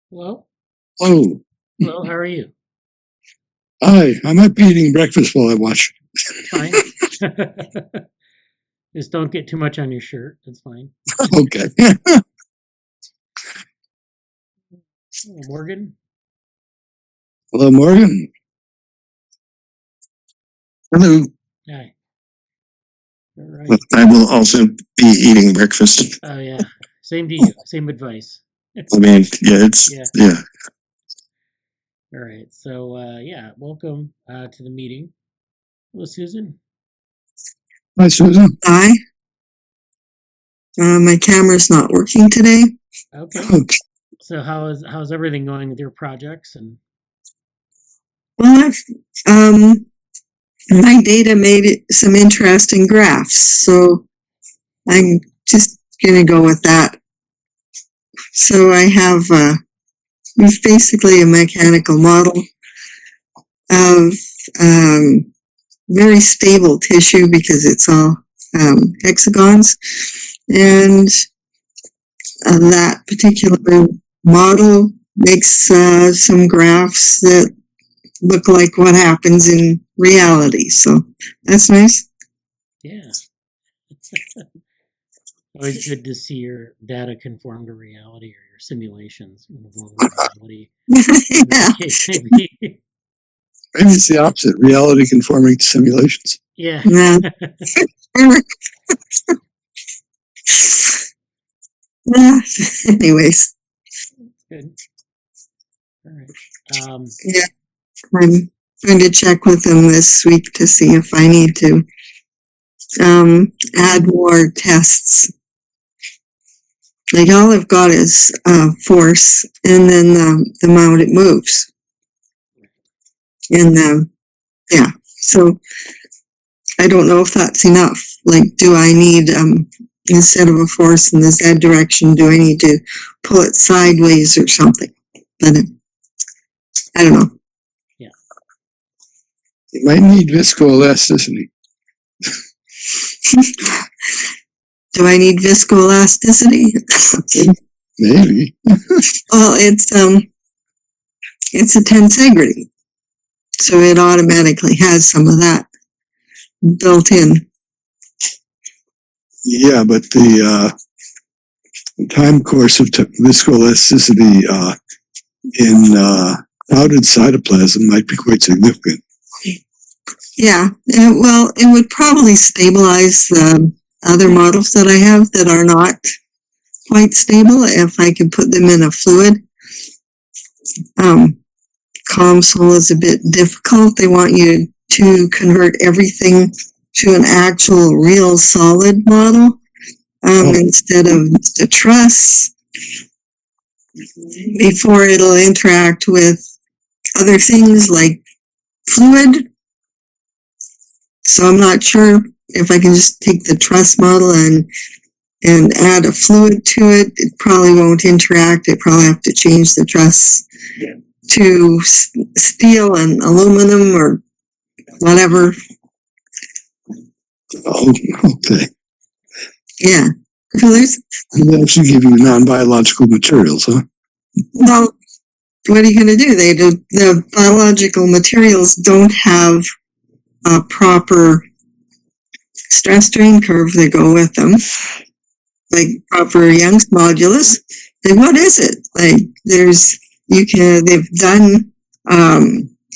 Hello? Oh, Hello, how are you? hi. I might be eating breakfast while I watch. Fine. Just don't get too much on your shirt. That's fine. Okay. Oh, Morgan? Hello, Morgan. Hello. Hi. All right. But I will also be eating breakfast. Oh, yeah. Same to you. Same advice. I mean, yeah, it's, Yeah. yeah. All right. So, yeah, welcome to the meeting. Hello, Susan. Hi, Susan. Hi. My camera's not working today. Okay. Okay. So how's everything going with your projects? And Well, my data made some interesting graphs, so I'm just gonna go with that. So I have it's basically a mechanical model of very stable tissue because it's all hexagons, and that particular model makes some graphs that look like what happens in reality. So that's nice. yeah. Always good to see your data conform to reality or your simulations conform to reality. Whatever Yeah. the case may be. Maybe it's the opposite. Reality conforming to simulations. Yeah. Yeah. Yeah. Anyways, Good. All right. yeah, I'm going to check with them this week to see if I need to add more tests. Like all I've got is force and then the amount it moves. And yeah, so I don't know if that's enough. Like, do I need, instead of a force in the Z direction, do I need to pull it sideways or something? But I don't know. Yeah. You might need viscoelasticity. Do I need viscoelasticity? Maybe. Well, it's a tensegrity, so it automatically has some of that built in. Yeah, but the time course of viscoelasticity in clouded cytoplasm might be quite significant. Yeah, well, it would probably stabilize the other models that I have that are not quite stable if I could put them in a fluid. COMSOL is a bit difficult. They want you to convert everything to an actual real solid model instead of just a truss before it'll interact with other things like fluid. So I'm not sure if I can just take the truss model and add a fluid to it. It probably won't interact. I probably have to change the truss to steel and aluminum or whatever. Oh, okay. Yeah. So there's, They actually give you non-biological materials, huh? well, what are you going to do? The biological materials don't have a proper stress strain curve that go with them, like proper Young's modulus. Like, what is it? Like, they've done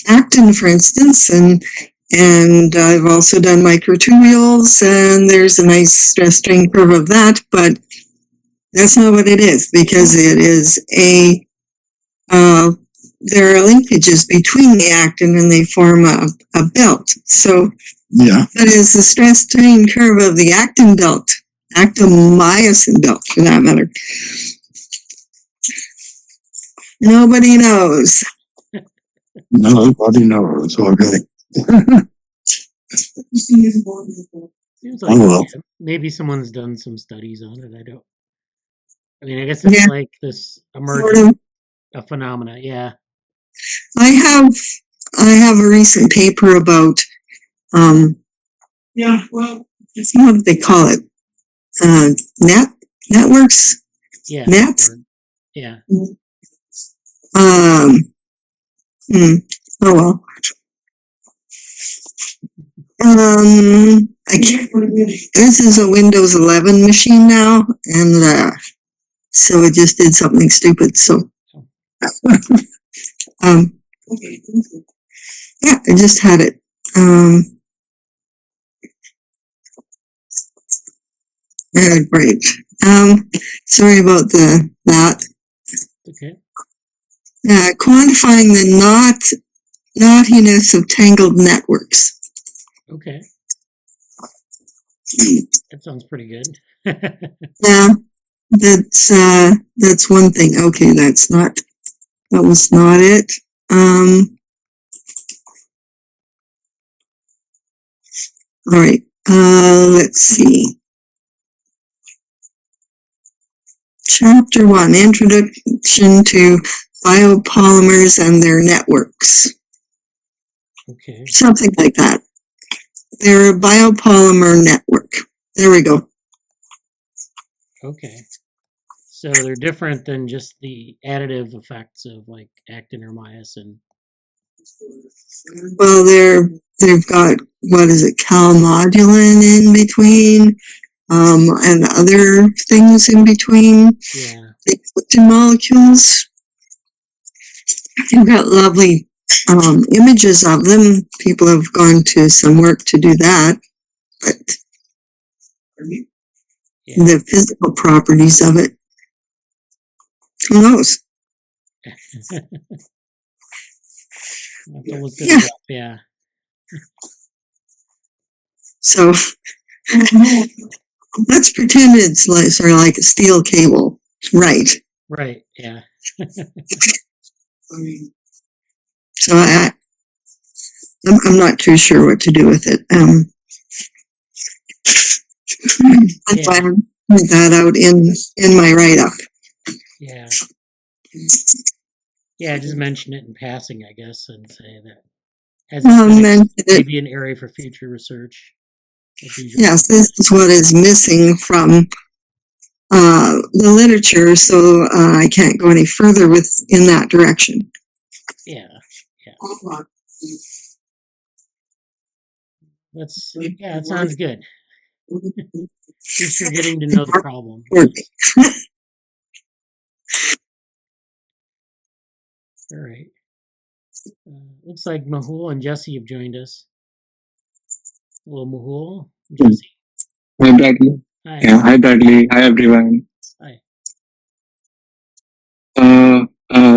actin, for instance, and I've also done microtubules, and there's a nice stress strain curve of that, but that's not what it is, because it is there are linkages between the actin and they form a belt. So yeah, that is the stress strain curve of the actin belt, actinmyosin belt for that matter. Nobody knows. Nobody knows. Okay. Seems like well. maybe someone's done some studies on it. I mean, I guess it's like this emergent a phenomena. Yeah. I have a recent paper about well, it's not what they call it. Networks. Yeah. Nets. Yeah. Oh well. I can't. This is a Windows 11 machine now, and so it just did something stupid. So, yeah, I just had it. Great. Sorry about that. Okay. Quantifying the knottiness of tangled networks. Okay. That sounds pretty good. Yeah, that's one thing. Okay, that was not it. All right. Let's see. Chapter 1, Introduction to Biopolymers and Their Networks. Okay. Something like that. They're a biopolymer network. There we go. Okay. So they're different than just the additive effects of like actin or myosin. Well, they've got, what is it, calmodulin in between, and other things in between. Yeah. They put the molecules. They've got lovely images of them. People have gone to some work to do that, but the physical properties of it, who knows? Yeah. So let's pretend it's like sort of like a steel cable, right? Right. Yeah. So I'm not too sure what to do with it. That's why I point that out in my write-up. Yeah. Yeah, just mention it in passing, I guess, and say that as maybe an area for future research. Yes, this is what is missing from the literature, so I can't go any further in that direction. Yeah. That sounds good. At least you're getting to know the problem. All right. Looks like Mehul and Jesse have joined us. Hello, Mehul. Jesse. Hi, Bradley. Hi. Yeah, hi, Bradley. Hi, everyone. Hi.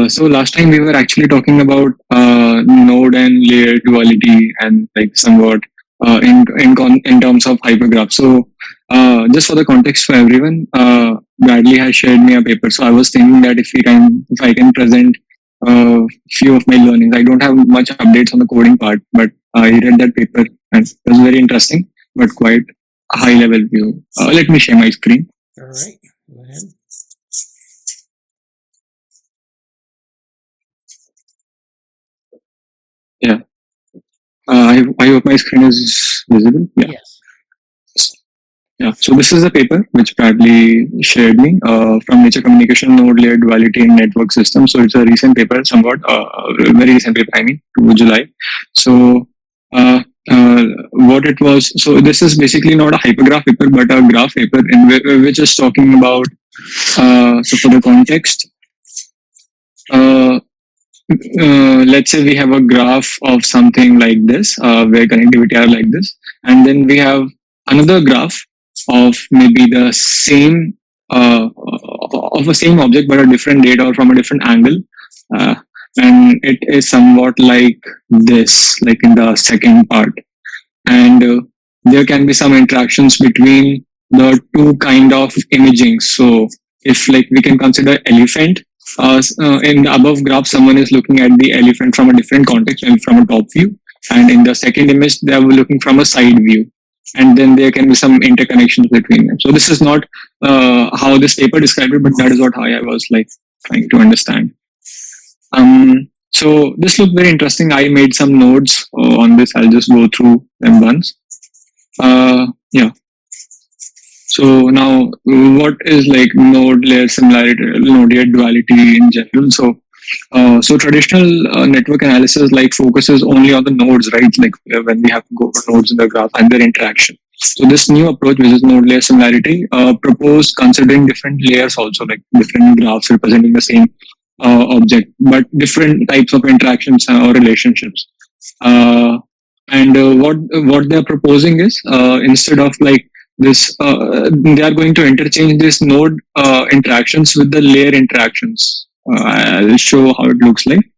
So last time we were actually talking about node and layer duality and like somewhat in terms of hypergraphs. So just for the context for everyone, Bradley has shared me a paper. So I was thinking that if I can present a few of my learnings. I don't have much updates on the coding part, but I read that paper and it was very interesting, but quite a high level view. Let me share my screen. All right, go ahead. Yeah. I hope my screen is visible. Yeah. Yes. Yeah. So this is a paper which Bradley shared me from Nature Communication Node Layer Duality in Network Systems. So it's a recent paper, somewhat very recent paper. I mean, to July. So what it was. So this is basically not a hypergraph paper, but a graph paper in which is talking about. So for the context. Let's say we have a graph of something like this, where connectivity are like this, and then we have another graph of maybe the same of a same object but a different data or from a different angle, and it is somewhat like this, like in the second part, and there can be some interactions between the two kind of imaging. So if like we can consider elephant. In the above graph, someone is looking at the elephant from a different context and from a top view. And in the second image, they are looking from a side view. And then there can be some interconnections between them. So this is not how this paper described it, but that is what I was like trying to understand. So this looked very interesting. I made some notes on this. I'll just go through them once. Yeah. So now, what is like node layer similarity, node layer duality in general? So So traditional network analysis like focuses only on the nodes, right? Like when we have to go for nodes in the graph and their interaction. So this new approach, which is node layer similarity, proposed considering different layers also, like different graphs representing the same object, but different types of interactions or relationships. What they're proposing is instead of like this, they are going to interchange this node interactions with the layer interactions. I'll show how it looks like.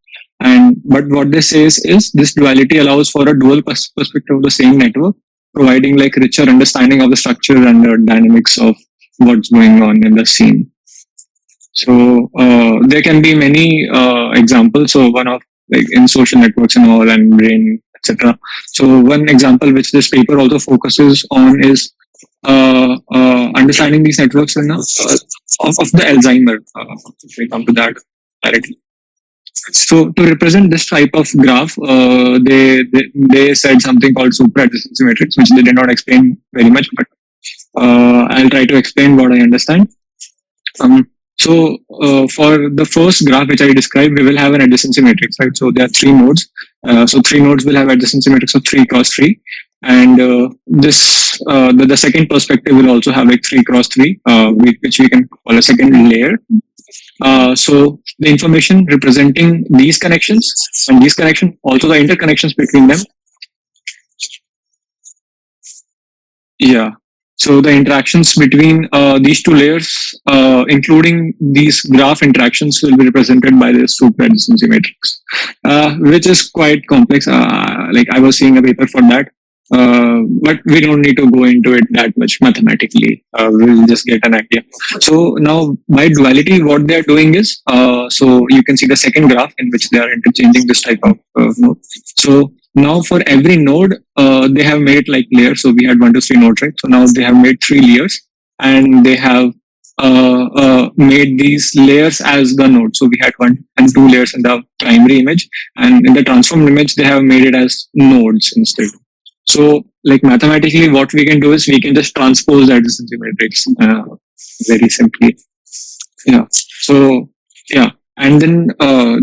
But what they say is this duality allows for a dual perspective of the same network, providing like richer understanding of the structure and the dynamics of what's going on in the scene. So there can be many examples. So one of like in social networks and all and brain, etc. So one example which this paper also focuses on is understanding these networks in, of the Alzheimer. If we come to that directly. So to represent this type of graph, they said something called super adjacency matrix, which they did not explain very much, but I'll try to explain what I understand. So for the first graph which I described, we will have an adjacency matrix, right? So there are three nodes. So three nodes will have adjacency matrix of 3 cross 3, and the second perspective will also have like 3 cross 3, which we can call a second layer. So the information representing these connections and these connections, also the interconnections between them. Yeah. So the interactions between these two layers, including these graph interactions, will be represented by this super adjacency matrix, which is quite complex. Like I was seeing a paper for that, but we don't need to go into it that much mathematically. We'll just get an idea. So now by duality, what they're doing is, so you can see the second graph in which they are interchanging this type of node. So now for every node, they have made it like layers. So we had 1 to 3 nodes, right? So now they have made 3 layers, and they have made these layers as the node. So we had 1 and 2 layers in the primary image, and in the transformed image, they have made it as nodes instead. So like mathematically, what we can do is we can just transpose the adjacency matrix very simply. Yeah. So yeah. And then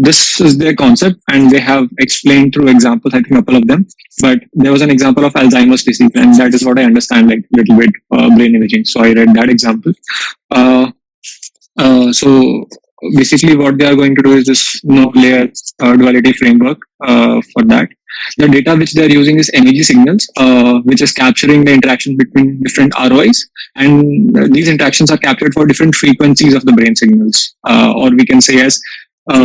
this is their concept, and they have explained through examples, I think a couple of them. But there was an example of Alzheimer's disease, and that is what I understand, like a little bit brain imaging. So I read that example. So basically, what they are going to do is this node layer duality framework for that. The data which they are using is MEG signals, which is capturing the interaction between different ROIs, and these interactions are captured for different frequencies of the brain signals, or we can say as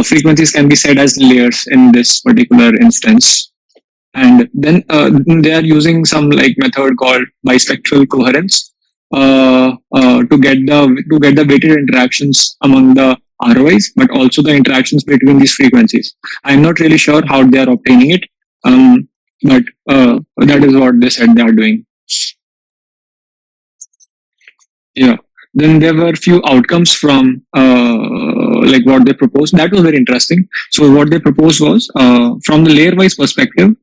frequencies can be said as layers in this particular instance. And then they are using some like method called bispectral coherence to get the weighted interactions among the ROIs, but also the interactions between these frequencies. I'm not really sure how they are obtaining it. But that is what they said they are doing. Yeah. Then there were a few outcomes from like what they proposed. That was very interesting. So what they proposed was from the layer-wise perspective,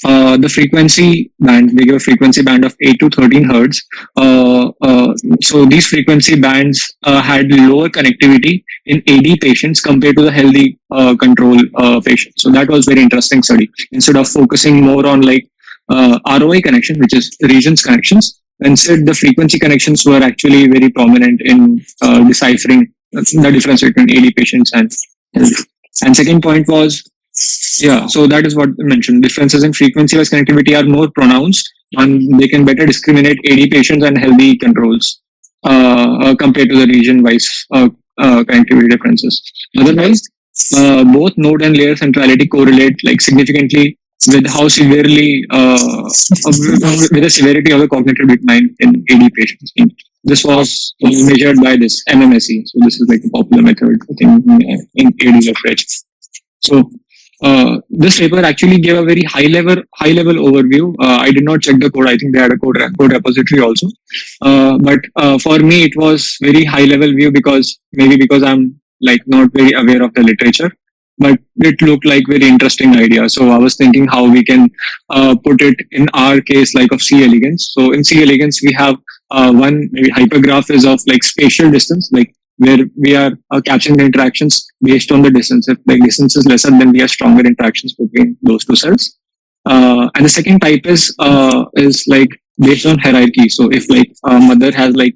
the frequency band, they give a frequency band of 8 to 13 hertz. So these frequency bands had lower connectivity in AD patients compared to the healthy control patients. So that was very interesting study. Instead of focusing more on like ROI connection, which is regions connections, instead the frequency connections were actually very prominent in deciphering the difference between AD patients and healthy. And second point was, yeah, so that is what I mentioned. Differences in frequency-wise connectivity are more pronounced, and they can better discriminate AD patients and healthy controls compared to the region-wise connectivity differences. Otherwise, both node and layer centrality correlate like significantly with how severely with the severity of the cognitive decline in AD patients. This was measured by this MMSE. So this is like a popular method I think in AD research. So this paper actually gave a very high level overview. I did not check the code. I think they had a code repository also. But for me, it was very high level view because I'm like not very aware of the literature. But it looked like very interesting idea. So I was thinking how we can put it in our case, like of C elegans. So in C elegans, we have one maybe hypergraph is of like spatial distance, like where we are capturing the interactions based on the distance. If the distance is lesser, then we have stronger interactions between those two cells. And the second type is like based on hierarchy. So if like a mother has like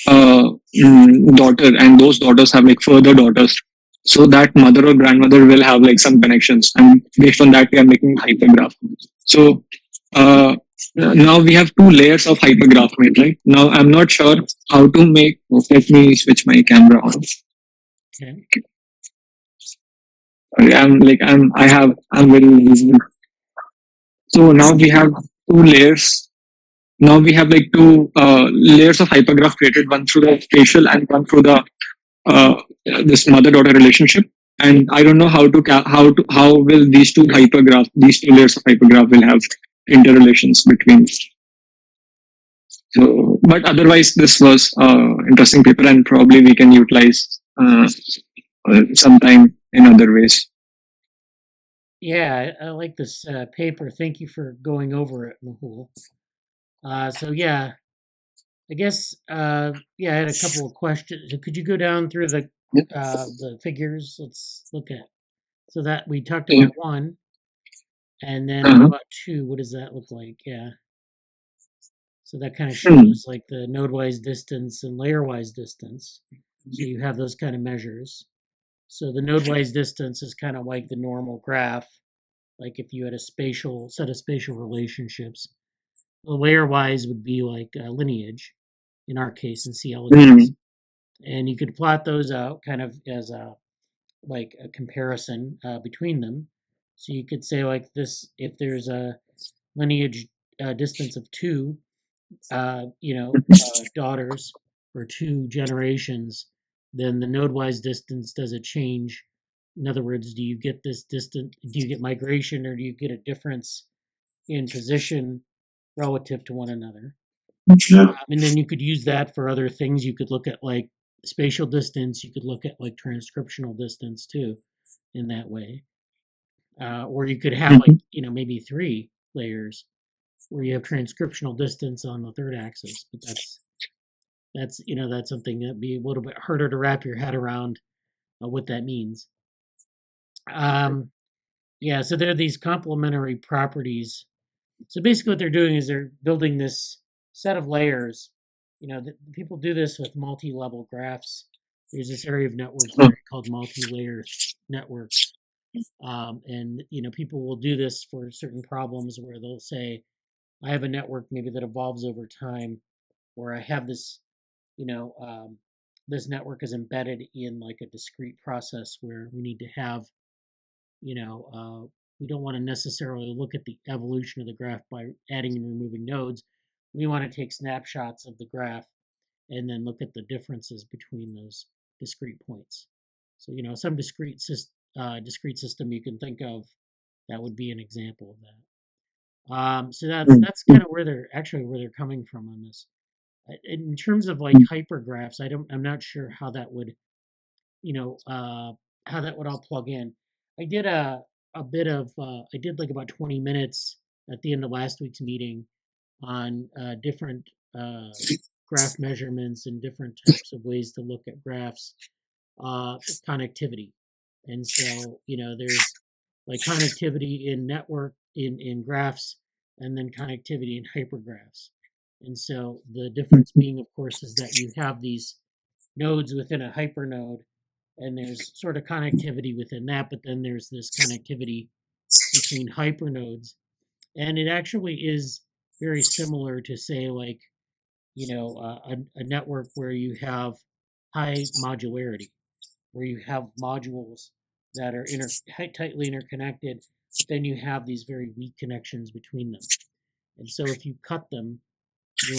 daughter, and those daughters have like further daughters, so that mother or grandmother will have like some connections, and based on that we are making hypergraph. So now we have two layers of hypergraph made, right? Now I'm not sure how to make. Let me switch my camera on. Okay. I'm very busy. So now we have two layers. Now we have like two layers of hypergraph created, one through the facial and one through the this mother-daughter relationship. And I don't know how will these two layers of hypergraph will have interrelations between. So, but otherwise, this was interesting paper, and probably we can utilize sometime in other ways. Yeah, I like this paper. Thank you for going over it, Mehul. So yeah, I guess yeah, I had a couple of questions. Could you go down through the figures? Let's look at. So that we talked about one, and then what about two? What does that look like? Yeah. So that kind of shows like the node-wise distance and layer-wise distance. So you have those kind of measures. So the node-wise distance is kind of like the normal graph, like if you had a set of spatial relationships. The layer-wise would be like a lineage, in our case in C. elegans. And you could plot those out kind of as a comparison between them. So you could say like this: if there's a lineage distance of 2, daughters for 2 generations, then the node-wise distance, does it change? In other words, do you get this distant? Do you get migration, or do you get a difference in position relative to one another? And then you could use that for other things. You could look at like spatial distance. You could look at like transcriptional distance too, in that way. Or you could have like maybe 3 layers where you have transcriptional distance on the third axis. But that's something that'd be a little bit harder to wrap your head around what that means. Yeah, so there are these complementary properties. So basically, what they're doing is they're building this set of layers. People do this with multi-level graphs. There's this area of network theory called multi-layer networks, and people will do this for certain problems where they'll say, I have a network maybe that evolves over time, where I have this, this network is embedded in like a discrete process where we need to have, we don't want to necessarily look at the evolution of the graph by adding and removing nodes. We want to take snapshots of the graph and then look at the differences between those discrete points. So, some discrete system you can think of, that would be an example of that. So that's kind of where they're coming from on this. In terms of like hypergraphs, I'm not sure how that would, how that would all plug in. I did I did like about 20 minutes at the end of last week's meeting on different graph measurements and different types of ways to look at graphs, connectivity. And so, there's like connectivity in graphs, and then connectivity in hypergraphs. And so the difference being, of course, is that you have these nodes within a hypernode, and there's sort of connectivity within that, but then there's this connectivity between hypernodes. And it actually is very similar to, say, like, a network where you have high modularity, where you have modules that are tightly interconnected, but then you have these very weak connections between them. And so if you cut them, you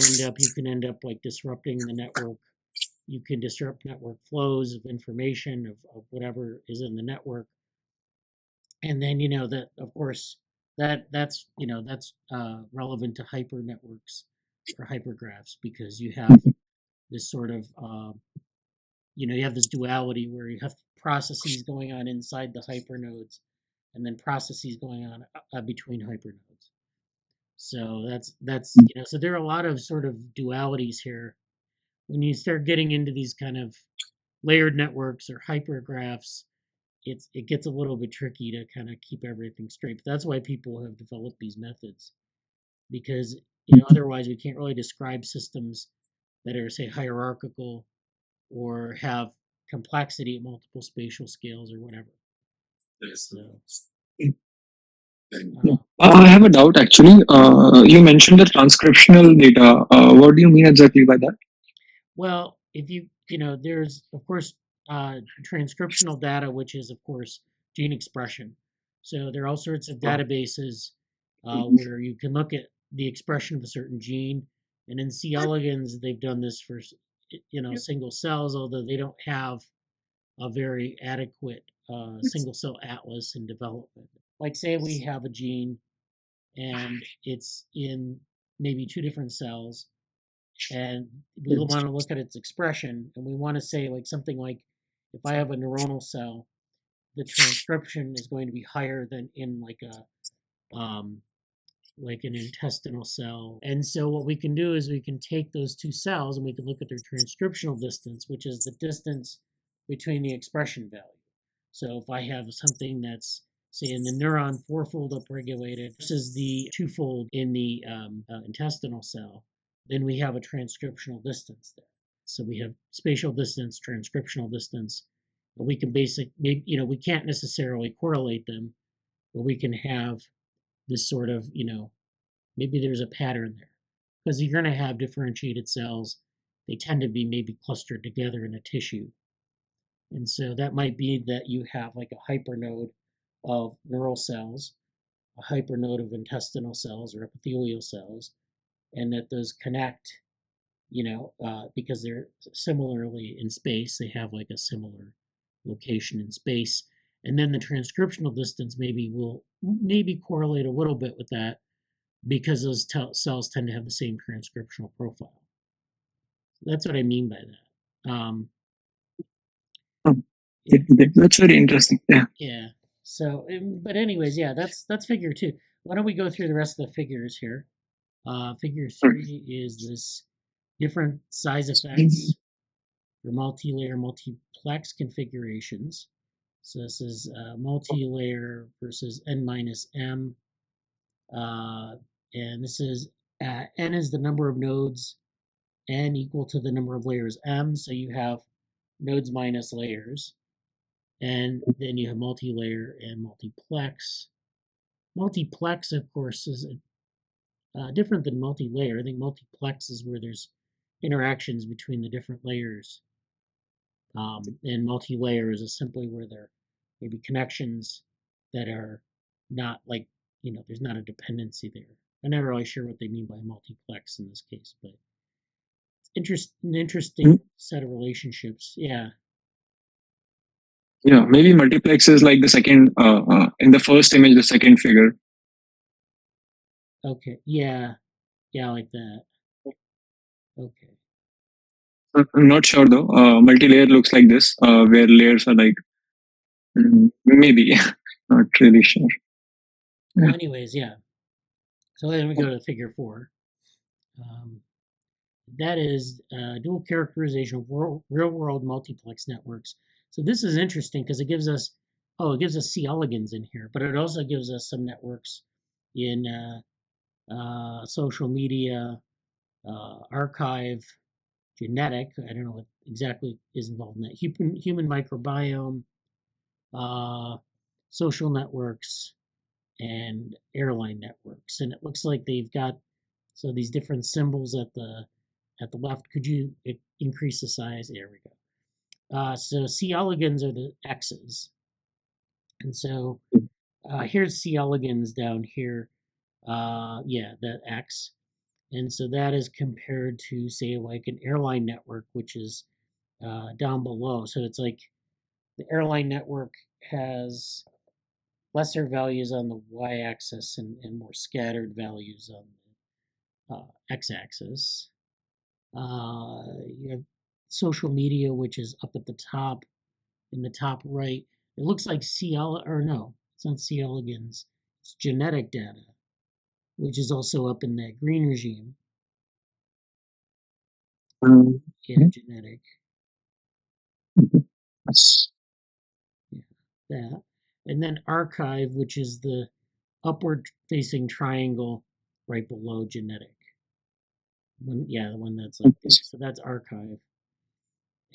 can end up like disrupting the network. You can disrupt network flows of information of whatever is in the network. And then that, of course, that's relevant to hyper networks or hypergraphs, because you have this sort of you have this duality where you have processes going on inside the hypernodes, and then processes going on between hypernodes. So that's so there are a lot of sort of dualities here when you start getting into these kind of layered networks or hypergraphs, it gets a little bit tricky to kind of keep everything straight. But that's why people have developed these methods, because otherwise we can't really describe systems that are, say, hierarchical or have complexity at multiple spatial scales or whatever. So, I have a doubt actually. You mentioned the transcriptional data. What do you mean exactly by that? well, if there's of course transcriptional data, which is of course gene expression. So there are all sorts of databases where you can look at the expression of a certain gene, and in C. elegans they've done this for single cells, although they don't have a very adequate single cell atlas in development. Like, say we have a gene and it's in maybe two different cells, and we want to look at its expression, and we want to say like something like, if I have a neuronal cell, the transcription is going to be higher than in like an intestinal cell. And so what we can do is we can take those two cells and we can look at their transcriptional distance, which is the distance between the expression value. So if I have something that's, say, in the neuron fourfold upregulated versus the twofold in the intestinal cell, then we have a transcriptional distance there. So we have spatial distance, transcriptional distance. But we can we can't necessarily correlate them, but we can have this sort of, maybe there's a pattern there. Because you're going to have differentiated cells. They tend to be maybe clustered together in a tissue. And so that might be that you have like a hypernode of neural cells, a hypernode of intestinal cells or epithelial cells, and that those connect, because they're similarly in space, they have like a similar location in space. And then the transcriptional distance will correlate a little bit with that, because those cells tend to have the same transcriptional profile. That's what I mean by that. That's very interesting. Yeah. Yeah. So, but anyways, yeah, that's figure 2. Why don't we go through the rest of the figures here? Figure 3 is this different size effects for multi-layer multiplex configurations. So this is multi-layer versus n minus m. And this is n is the number of nodes, n equal to the number of layers m. So you have nodes minus layers. And then you have multi-layer and multiplex. Multiplex, of course, is different than multi-layer. I think multiplex is where there's interactions between the different layers. And multi-layer is simply where there may be connections that are not like, there's not a dependency there. I'm not really sure what they mean by multiplex in this case, but it's an interesting set of relationships. Yeah. Yeah, maybe multiplex is like the second, in the first image, the second figure. Okay. Yeah. Yeah, like that. Okay. I'm not sure though. Multi-layer looks like this, where layers are like, maybe, not really sure. Well, anyways, yeah. So then we go to figure 4. That is dual characterization of real-world multiplex networks. So this is interesting because it gives us C. elegans in here, but it also gives us some networks in social media, archive, genetic. I don't know what exactly is involved in that. Human microbiome, social networks, and airline networks. And it looks like they've got these different symbols at the left. Could you increase the size? There we go. So C. elegans are the X's. And so here's C. elegans down here. Yeah, that X. And so that is compared to, say, like an airline network, which is down below. So it's like the airline network has lesser values on the y-axis and more scattered values on the x-axis. You have social media, which is up at the top, in the top right. It looks like no, it's not C. elegans. It's genetic data, which is also up in that green regime. Yeah, genetic. Yes. That. And then archive, which is the upward facing triangle right below genetic. The one that's like this. So that's archive.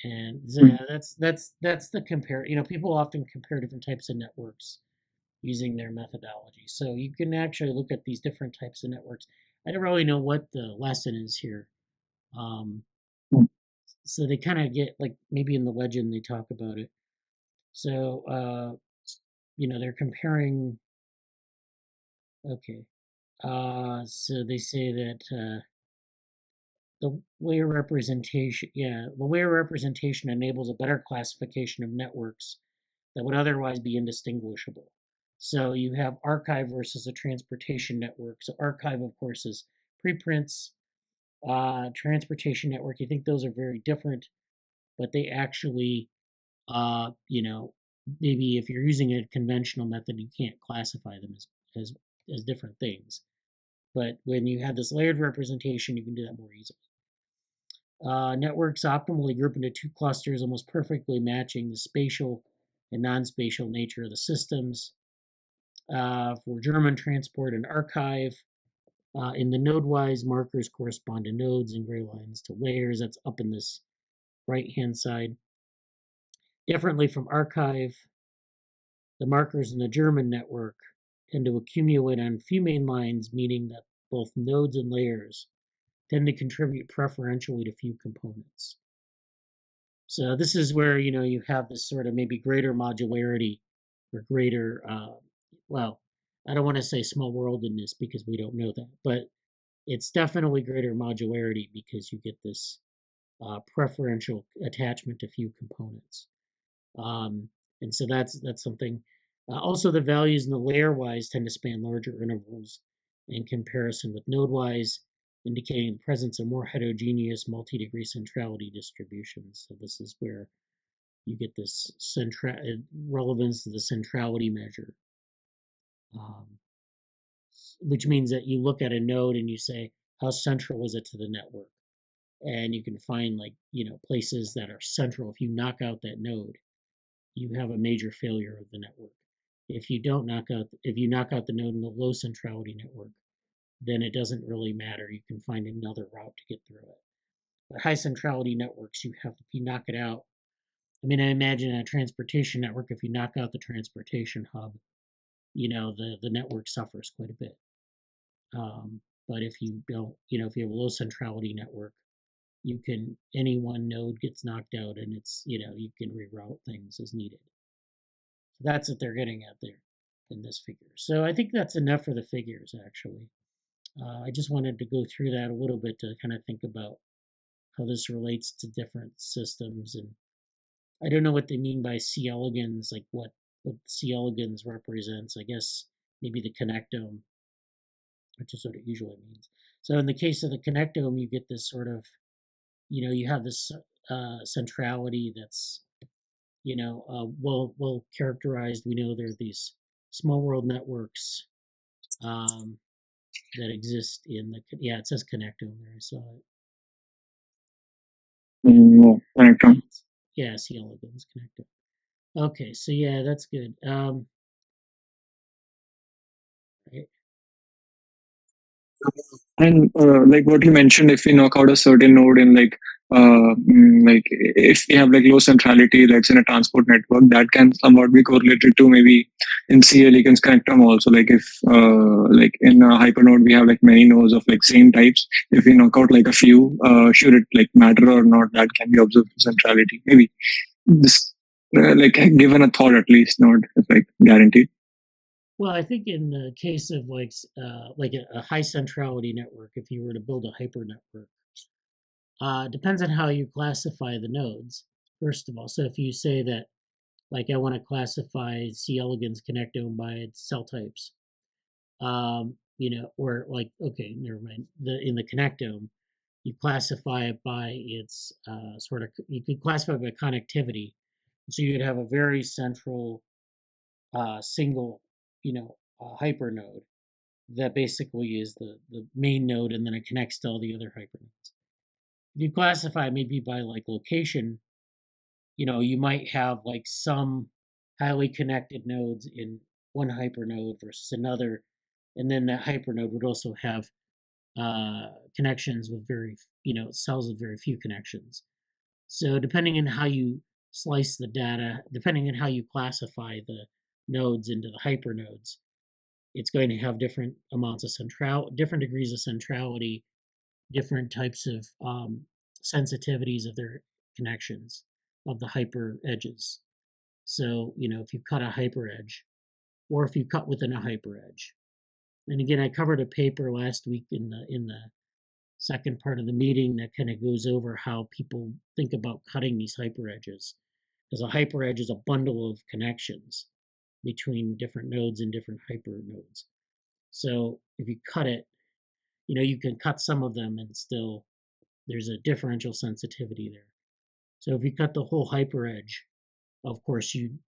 And so yeah, that's the compare. People often compare different types of networks using their methodology. So you can actually look at these different types of networks. I don't really know what the lesson is here. So they kind of get like maybe in the legend they talk about it. So they're comparing. Okay. So they say that the layer representation, the layer representation enables a better classification of networks that would otherwise be indistinguishable. So you have archive versus a transportation network. So archive, of course, is preprints. Transportation network, you think those are very different, but they actually, maybe if you're using a conventional method, you can't classify them as different things. But when you have this layered representation, you can do that more easily. Networks optimally group into two clusters, almost perfectly matching the spatial and non-spatial nature of the systems. For German transport and archive, in the node-wise, markers correspond to nodes and gray lines to layers. That's up in this right-hand side. Differently from archive, the markers in the German network tend to accumulate on few main lines, meaning that both nodes and layers tend to contribute preferentially to few components. So this is where you have this sort of maybe greater modularity or greater, I don't want to say small worldedness because we don't know that, but it's definitely greater modularity because you get this preferential attachment to few components. And so that's something. Also, the values in the layer-wise tend to span larger intervals in comparison with node-wise, indicating the presence of more heterogeneous multi-degree centrality distributions. So this is where you get this relevance to the centrality measure, which means that you look at a node and you say, how central is it to the network? And you can find places that are central. If you knock out that node, you have a major failure of the network. If you knock out the node in the low centrality network, then it doesn't really matter. You can find another route to get through it. But high centrality networks, if you knock it out, I imagine a transportation network, if you knock out the transportation hub, the network suffers quite a bit. But if you don't, if you have a low centrality network, any one node gets knocked out and it's, you can reroute things as needed. So that's what they're getting at there in this figure. So I think that's enough for the figures, actually. I just wanted to go through that a little bit to kind of think about how this relates to different systems. And I don't know what they mean by C. elegans, like what C. elegans represents. I guess maybe the connectome, which is what it usually means. So in the case of the connectome, you get this sort of, you have this centrality that's, well characterized. We know there are these small world networks that exist in the, it says connectome there, I saw it. Connectome. Yeah, C. elegans connectome. Okay, so yeah, that's good. Right. And like what you mentioned, if we knock out a certain node in like if we have like low centrality, let's in a transport network, that can somewhat be correlated to maybe in C. elegans connectome also. Like if like in a hypernode we have like many nodes of like same types. If we knock out like a few, should it like matter or not? That can be observed for centrality. Maybe this like given a thought at least, not like guaranteed. Well, I think in the case of like a high centrality network, if you were to build a hyper network, depends on how you classify the nodes, first of all. So if you say that, like, I want to classify C. elegans connectome by its cell types, or like, okay, never mind. In the connectome, you classify it by its you could classify it by connectivity. So you'd have a very central single, hypernode that basically is the main node, and then it connects to all the other hypernodes. If you classify maybe by like location, you might have like some highly connected nodes in one hypernode versus another, and then that hypernode would also have connections with cells with very few connections. So depending on how you slice the data, depending on how you classify the nodes into the hypernodes, it's going to have different amounts of different degrees of centrality, different types of sensitivities of their connections of the hyper edges. So, if you cut a hyper edge, or if you cut within a hyper edge. And again, I covered a paper last week in the second part of the meeting that kind of goes over how people think about cutting these hyper edges. Because a hyper edge is a bundle of connections between different nodes and different hyper nodes. So if you cut it, you can cut some of them and still there's a differential sensitivity there. So if you cut the whole hyper edge, of course you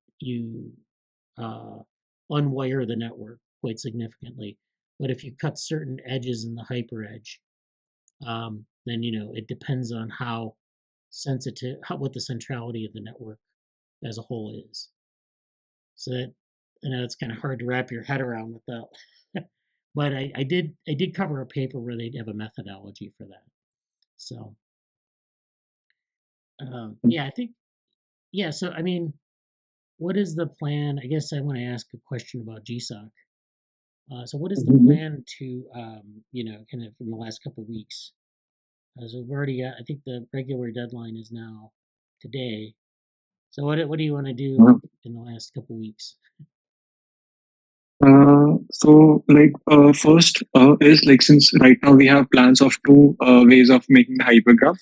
unwire the network quite significantly. But if you cut certain edges in the hyper edge, then it depends on how sensitive, what the centrality of the network as a whole is. So that I know it's kind of hard to wrap your head around with that, but I did cover a paper where they'd have a methodology for that. So yeah, I think So I mean, what is the plan? I guess I want to ask a question about GSOC. So what is the plan to kind of in the last couple of weeks? So we've already got, I think the regular deadline is now today. So what do you want to do in the last couple of weeks? First is like, since right now we have plans of two ways of making the hypergraph.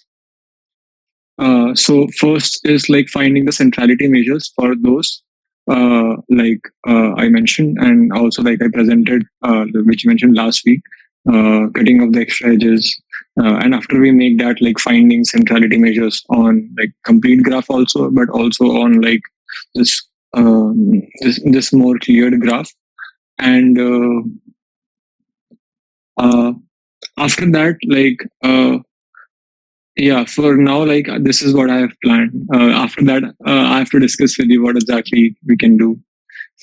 So first is like finding the centrality measures for those, I mentioned, and also like I presented, which you mentioned last week, cutting of the extra edges, and after we make that, like finding centrality measures on like complete graph also, but also on like this this more cleared graph, and after that, yeah, for now, like this is what I have planned. After that, I have to discuss with you what exactly we can do.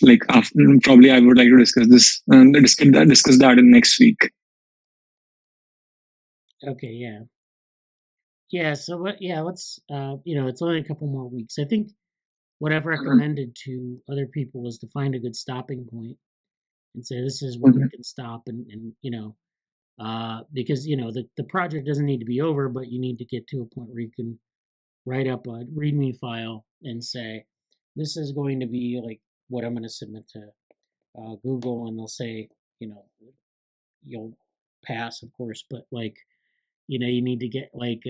Like after, probably I would like to discuss this and discuss that in next week. Okay, yeah. Yeah, so let's it's only a couple more weeks. I think what I've recommended to other people is to find a good stopping point and say this is where we can stop and because the project doesn't need to be over, but you need to get to a point where you can write up a README file and say this is going to be like what I'm going to submit to Google, and they'll say you'll pass, of course, but like you need to get like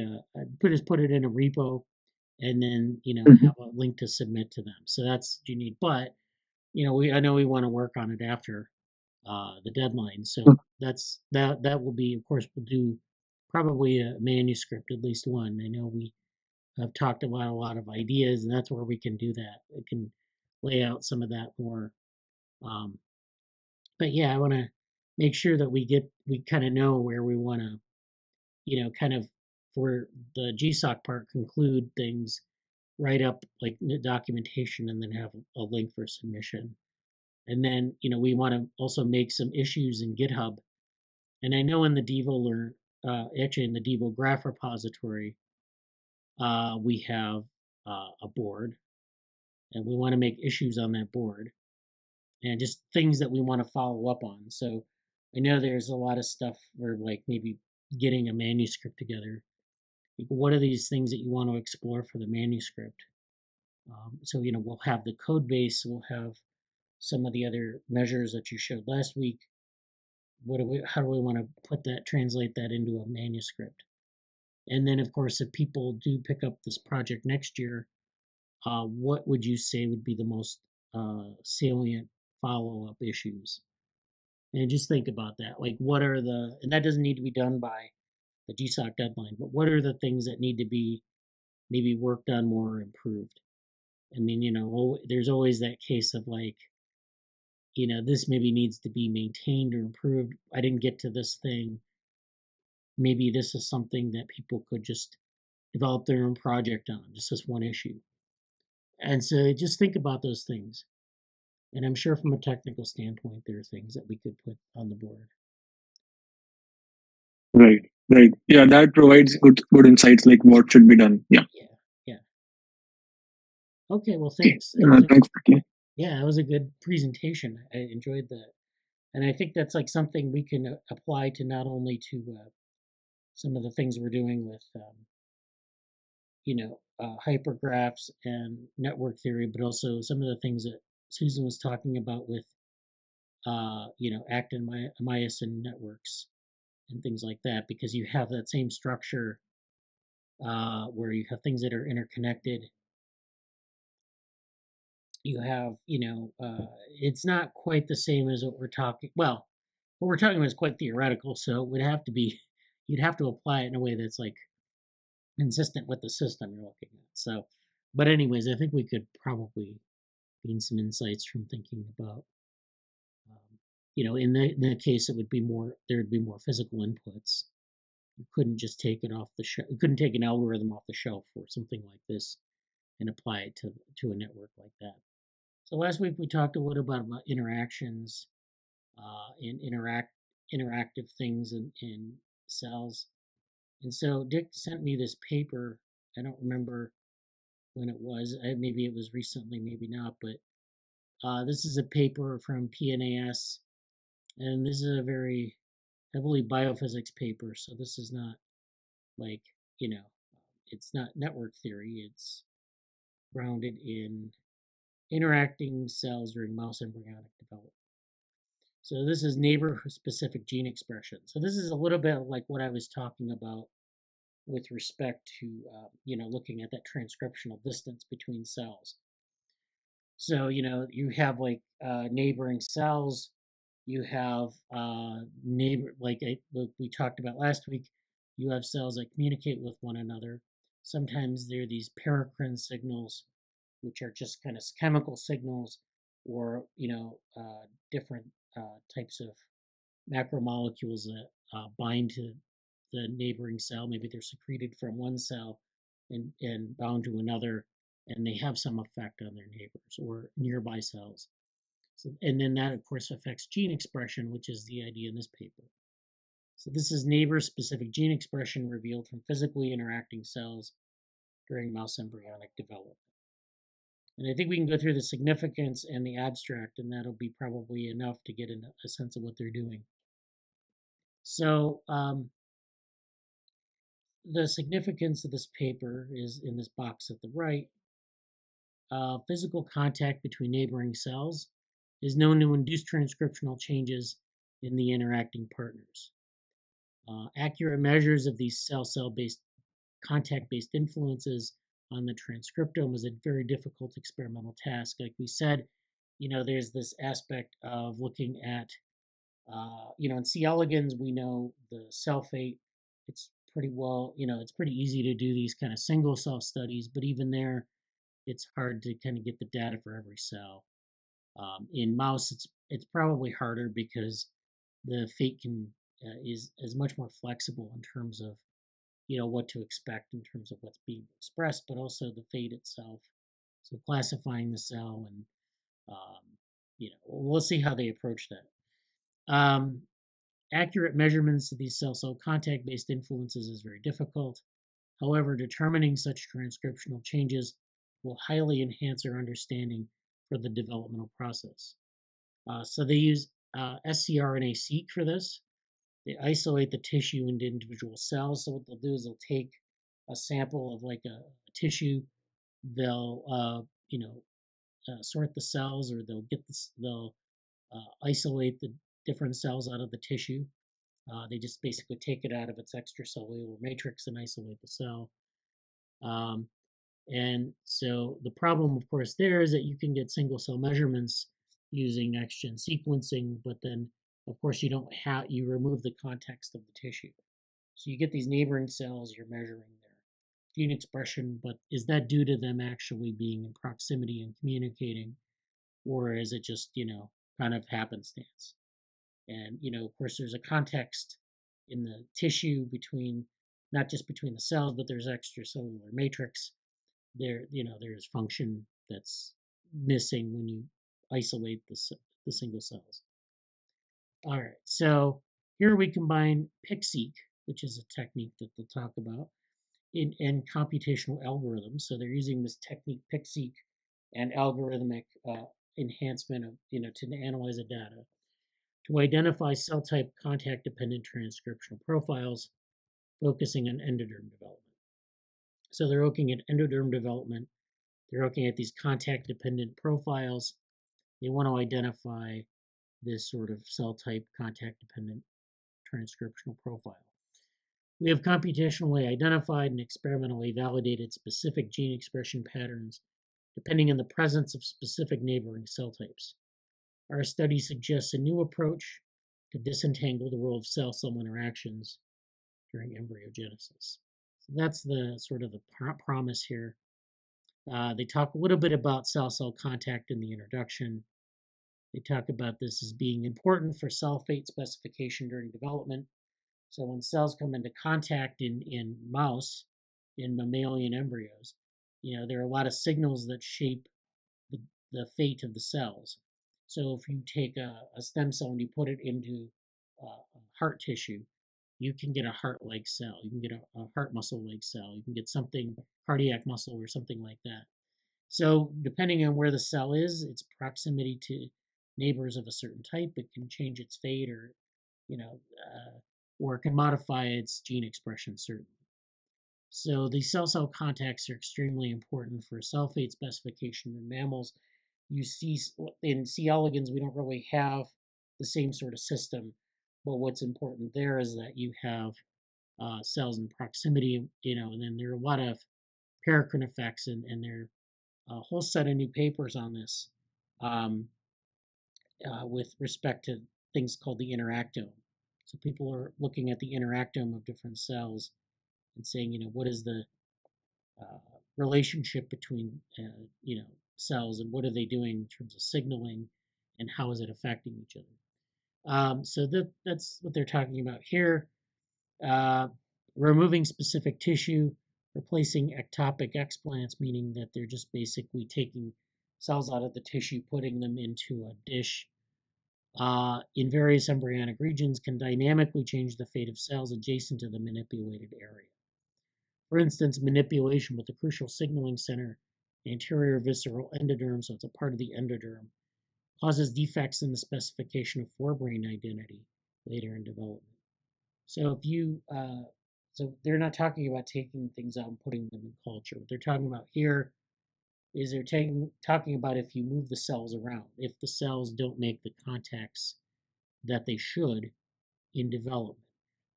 put it in a repo and then have a link to submit to them. So that's what you need. But I know we want to work on it after the deadline. So that will be, of course, we'll do probably a manuscript, at least one. I know we have talked about a lot of ideas, and that's where we can do that. We can lay out some of that more. But yeah, I want to make sure that we kind of know where we want to, kind of for the GSOC part, conclude things, write up like documentation, and then have a link for submission. And then, we want to also make some issues in GitHub. And I know in the DevoLearn, actually in the DevoGraph repository, we have a board, and we want to make issues on that board, and just things that we want to follow up on. So I know there's a lot of stuff where like maybe getting a manuscript together. Like, what are these things that you want to explore for the manuscript? So we'll have the code base, we'll have some of the other measures that you showed last week. How do we want to translate that into a manuscript? And then, of course, if people do pick up this project next year, what would you say would be the most salient follow-up issues? And just think about that. Like, and that doesn't need to be done by the GSOC deadline, but what are the things that need to be maybe worked on more or improved? I mean, there's always that case of like, this maybe needs to be maintained or improved. I didn't get to this thing. Maybe this is something that people could just develop their own project on, just this one issue. And so just think about those things. And I'm sure from a technical standpoint, there are things that we could put on the board. Right, right. Yeah, that provides good insights like what should be done. Yeah. Yeah. Okay, well, thanks. Thanks, Preeti. Yeah, it was a good presentation. I enjoyed that. And I think that's like something we can apply to not only to some of the things we're doing with, hypergraphs and network theory, but also some of the things that Susan was talking about with, actinmyosin networks and things like that, because you have that same structure where you have things that are interconnected. You have, it's not quite the same as what we're talking. Well, what we're talking about is quite theoretical, so it would have to be, you'd have to apply it in a way that's like consistent with the system you're looking at. So, but anyways, I think we could probably gain some insights from thinking about, in the case it would be more, there would be more physical inputs. You couldn't just take it off the shelf. You couldn't take an algorithm off the shelf for something like this and apply it to a network like that. So last week we talked a little bit about interactions and interactive things in cells. And so Dick sent me this paper. I don't remember when it was. Maybe it was recently, maybe not. But this is a paper from PNAS, and this is a very heavily biophysics paper. So this is not like, it's not network theory. It's grounded in interacting cells during mouse embryonic development. So this is neighbor-specific gene expression. So this is a little bit like what I was talking about with respect to, looking at that transcriptional distance between cells. So, you have like neighboring cells. You have like we talked about last week, you have cells that communicate with one another. Sometimes they're these paracrine signals, which are just kind of chemical signals, or different types of macromolecules that bind to the neighboring cell. Maybe they're secreted from one cell and bound to another, and they have some effect on their neighbors or nearby cells. So, and then that, of course, affects gene expression, which is the idea in this paper. So this is neighbor-specific gene expression revealed from physically interacting cells during mouse embryonic development. And I think we can go through the significance and the abstract, and that'll be probably enough to get a sense of what they're doing. So the significance of this paper is in this box at the right. Physical contact between neighboring cells is known to induce transcriptional changes in the interacting partners. Accurate measures of these cell-cell-based contact-based influences on the transcriptome is a very difficult experimental task. Like we said, there's this aspect of looking at, in C. elegans, we know the cell fate. It's pretty well, it's pretty easy to do these kind of single cell studies, but even there, it's hard to kind of get the data for every cell. In mouse, it's probably harder because the fate is much more flexible in terms of what to expect in terms of what's being expressed, but also the fate itself. So classifying the cell and we'll see how they approach that. Accurate measurements of these cell-cell contact-based influences is very difficult. However, determining such transcriptional changes will highly enhance our understanding for the developmental process. So they use scRNA-seq for this. They isolate the tissue into individual cells. So what they'll do is they'll take a sample of like a tissue. They'll sort the cells, or they'll isolate the different cells out of the tissue. They just basically take it out of its extracellular matrix and isolate the cell. And so the problem, of course, there is that you can get single cell measurements using next-gen sequencing, but then, of course, you remove the context of the tissue. So you get these neighboring cells, you're measuring their gene expression, but is that due to them actually being in proximity and communicating, or is it just, kind of happenstance? And, of course, there's a context in the tissue not just between the cells, but there's extracellular matrix. There's function that's missing when you isolate the single cells. All right, so here we combine PIC-seq, which is a technique that they'll talk about, in computational algorithms. So they're using this technique PIC-seq and algorithmic enhancement of, to analyze the data to identify cell type contact dependent transcriptional profiles, focusing on endoderm development. So they're looking at endoderm development. They're looking at these contact dependent profiles. They want to identify this sort of cell type contact dependent transcriptional profile. We have computationally identified and experimentally validated specific gene expression patterns depending on the presence of specific neighboring cell types. Our study suggests a new approach to disentangle the role of cell-cell interactions during embryogenesis. So that's the sort of the promise here. They talk a little bit about cell-cell contact in the introduction. They talk about this as being important for cell fate specification during development. So when cells come into contact in mouse, in mammalian embryos, there are a lot of signals that shape the fate of the cells. So if you take a stem cell and you put it into heart tissue, you can get a heart-like cell. You can get a heart muscle-like cell. You can get something, cardiac muscle or something like that. So depending on where the cell is, its proximity to neighbors of a certain type, it can change its fate or it can modify its gene expression certainly. So these cell-cell contacts are extremely important for cell fate specification in mammals. You see in C. elegans, we don't really have the same sort of system, but what's important there is that you have cells in proximity, and then there are a lot of paracrine effects, and there are a whole set of new papers on this with respect to things called the interactome. So people are looking at the interactome of different cells and saying, what is the relationship between, cells and what are they doing in terms of signaling and how is it affecting each other. So that's what they're talking about here. Removing specific tissue, replacing ectopic explants, meaning that they're just basically taking cells out of the tissue, putting them into a dish in various embryonic regions can dynamically change the fate of cells adjacent to the manipulated area. For instance, manipulation with the crucial signaling center, anterior visceral endoderm, so it's a part of the endoderm, causes defects in the specification of forebrain identity later in development. So if you, so they're not talking about taking things out and putting them in culture. What they're talking about here is they're talking about if you move the cells around, if the cells don't make the contacts that they should in development.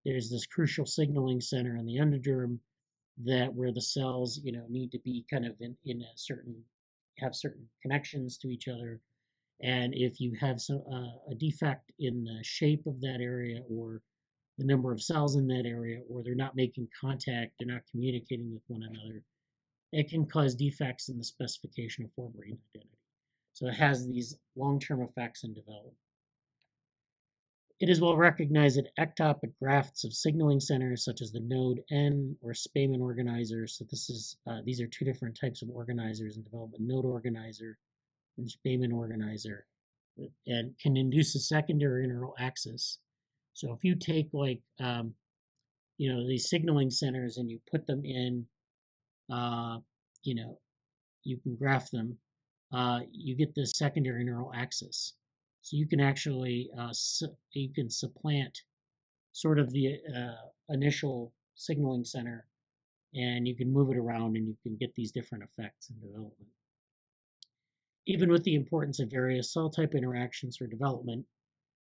There's this crucial signaling center in the endoderm that where the cells, need to be kind of in have certain connections to each other. And if you have a defect in the shape of that area or the number of cells in that area, or they're not making contact, they're not communicating with one another, it can cause defects in the specification of forebrain identity. So it has these long-term effects in development. It is well recognized that ectopic grafts of signaling centers, such as the node N or Spearman organizers, so these are two different types of organizers in development, node organizer and Spearman organizer, and can induce a secondary neural axis. So if you take these signaling centers and you put them in, you can graph them, you get this secondary neural axis. So you can actually supplant sort of the initial signaling center, and you can move it around and you can get these different effects in development. Even with the importance of various cell type interactions for development,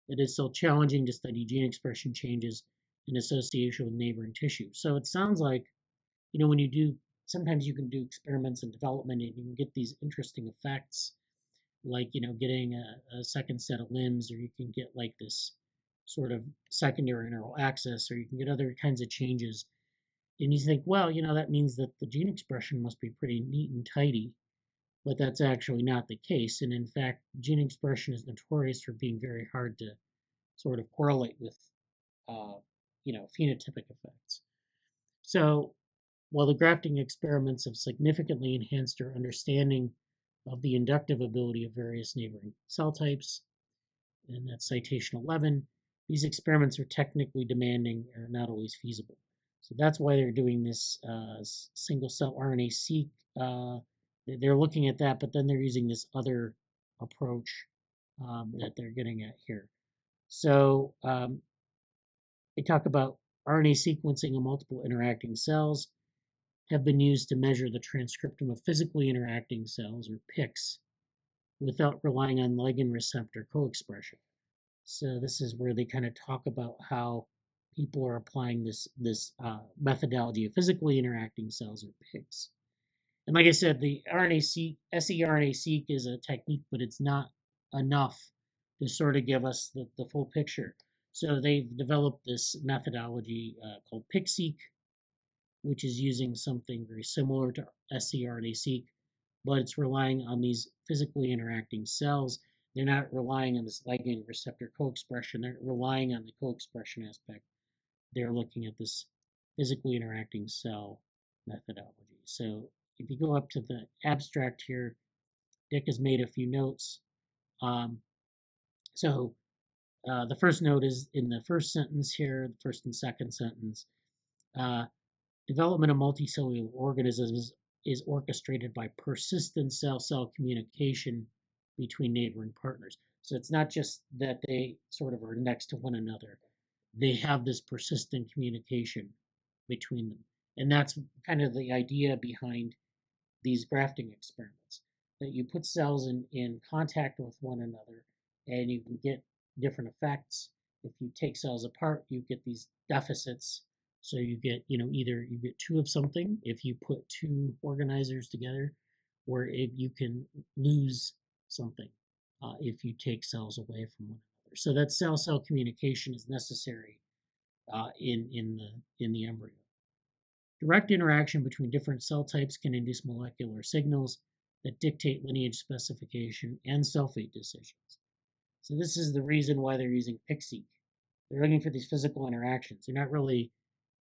it is still challenging to study gene expression changes in association with neighboring tissue. So it sounds like, when you do, sometimes you can do experiments in development and you can get these interesting effects, like, getting a second set of limbs, or you can get like this sort of secondary neural axis, or you can get other kinds of changes. And you think, well, that means that the gene expression must be pretty neat and tidy, but that's actually not the case. And in fact, gene expression is notorious for being very hard to sort of correlate with, phenotypic effects. So while the grafting experiments have significantly enhanced our understanding of the inductive ability of various neighboring cell types. And that's citation 11. These experiments are technically demanding and are not always feasible. So that's why they're doing this single-cell RNA-seq. They're looking at that, but then they're using this other approach that they're getting at here. So they talk about RNA sequencing of multiple interacting cells have been used to measure the transcriptome of physically interacting cells, or PICs, without relying on ligand receptor co-expression. So this is where they kind of talk about how people are applying this methodology of physically interacting cells, or PICs. And like I said, the RNA-seq, seRNA-seq is a technique, but it's not enough to sort of give us the full picture. So they've developed this methodology called PIC-seq, which is using something very similar to seRNA-seq, but it's relying on these physically interacting cells. They're not relying on this ligand receptor co-expression. They're relying on the co-expression aspect. They're looking at this physically interacting cell methodology. So if you go up to the abstract here, Dick has made a few notes. The first note is in the first sentence here, the first and second sentence. Development of multicellular organisms is orchestrated by persistent cell-cell communication between neighboring partners. So it's not just that they sort of are next to one another. They have this persistent communication between them. And that's kind of the idea behind these grafting experiments, that you put cells in contact with one another and you can get different effects. If you take cells apart, you get these deficits. So you get, either you get two of something if you put two organizers together, or if you can lose something if you take cells away from one another. So that cell-cell communication is necessary in the embryo. Direct interaction between different cell types can induce molecular signals that dictate lineage specification and cell fate decisions. So this is the reason why they're using PIC-seq. They're looking for these physical interactions. They're not really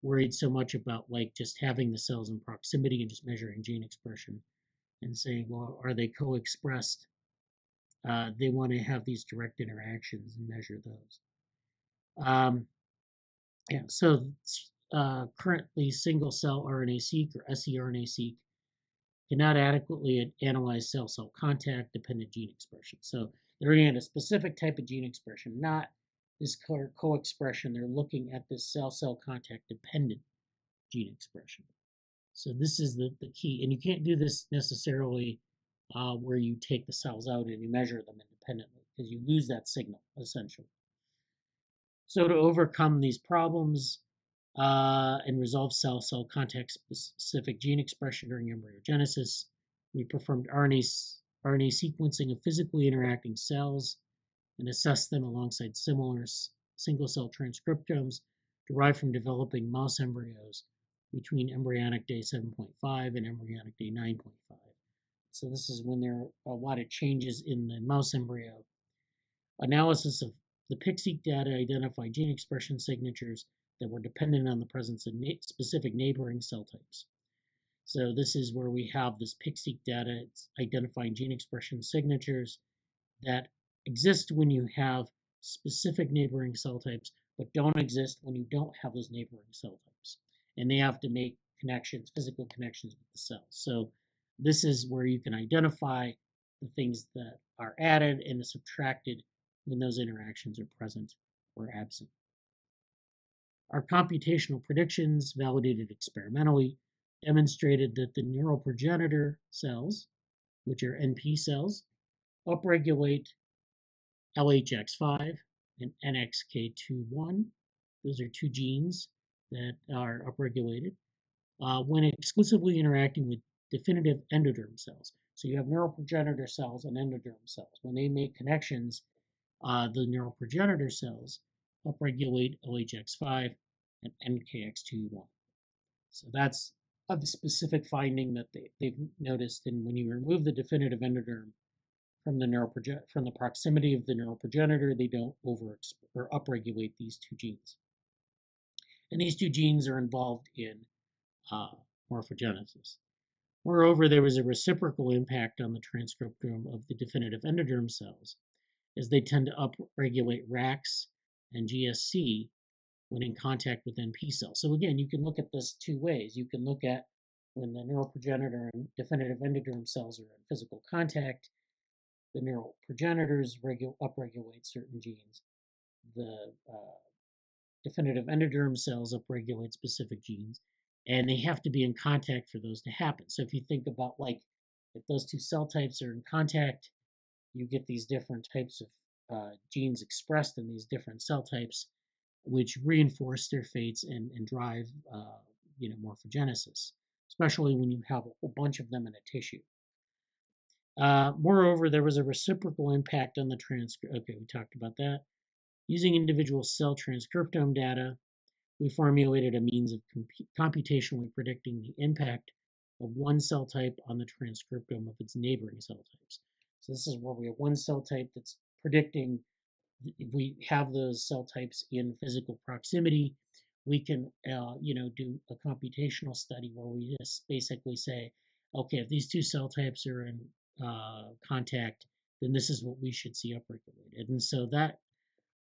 worried so much about just having the cells in proximity and just measuring gene expression and saying, well, are they co-expressed? They want to have these direct interactions and measure those. Currently single-cell RNA-seq or seRNA-seq cannot adequately analyze cell-cell contact-dependent gene expression. So they're looking at a specific type of gene expression, not this co-expression. They're looking at this cell-cell contact-dependent gene expression. So this is the key. And you can't do this necessarily where you take the cells out and you measure them independently, because you lose that signal, essentially. So to overcome these problems and resolve cell-cell contact-specific gene expression during embryogenesis, we performed RNA sequencing of physically interacting cells and assessed them alongside similar single-cell transcriptomes derived from developing mouse embryos between embryonic day 7.5 and embryonic day 9.5. So this is when there are a lot of changes in the mouse embryo. Analysis of the PIC-seq data identified gene expression signatures that were dependent on the presence of specific neighboring cell types. So this is where we have this PIC-seq data. It's identifying gene expression signatures that exist when you have specific neighboring cell types, but don't exist when you don't have those neighboring cell types. And they have to make connections, physical connections with the cells. So this is where you can identify the things that are added and subtracted when those interactions are present or absent. Our computational predictions, validated experimentally, demonstrated that the neural progenitor cells, which are NP cells, upregulate LHX5 and NXK21. Those are two genes that are upregulated when exclusively interacting with definitive endoderm cells. So you have neural progenitor cells and endoderm cells. When they make connections, the neural progenitor cells upregulate LHX5 and NKX21. So that's a specific finding that they've noticed. And when you remove the definitive endoderm from the proximity of the neural progenitor, they don't upregulate these two genes. And these two genes are involved in morphogenesis. Moreover, there was a reciprocal impact on the transcriptome of the definitive endoderm cells, as they tend to upregulate RACs and GSC when in contact with NP cells. So again, you can look at this two ways. You can look at when the neural progenitor and definitive endoderm cells are in physical contact, the neural progenitors upregulate certain genes. The definitive endoderm cells upregulate specific genes, and they have to be in contact for those to happen. So if you think about, like, if those two cell types are in contact, you get these different types of genes expressed in these different cell types, which reinforce their fates and drive morphogenesis, especially when you have a whole bunch of them in a tissue. Moreover, there was a reciprocal impact on the transcript. Okay, we talked about that. Using individual cell transcriptome data, we formulated a means of computationally predicting the impact of one cell type on the transcriptome of its neighboring cell types. So this is where we have one cell type that's predicting. If we have those cell types in physical proximity, we can do a computational study where we just basically say, okay, if these two cell types are in contact, then this is what we should see upregulated. And so that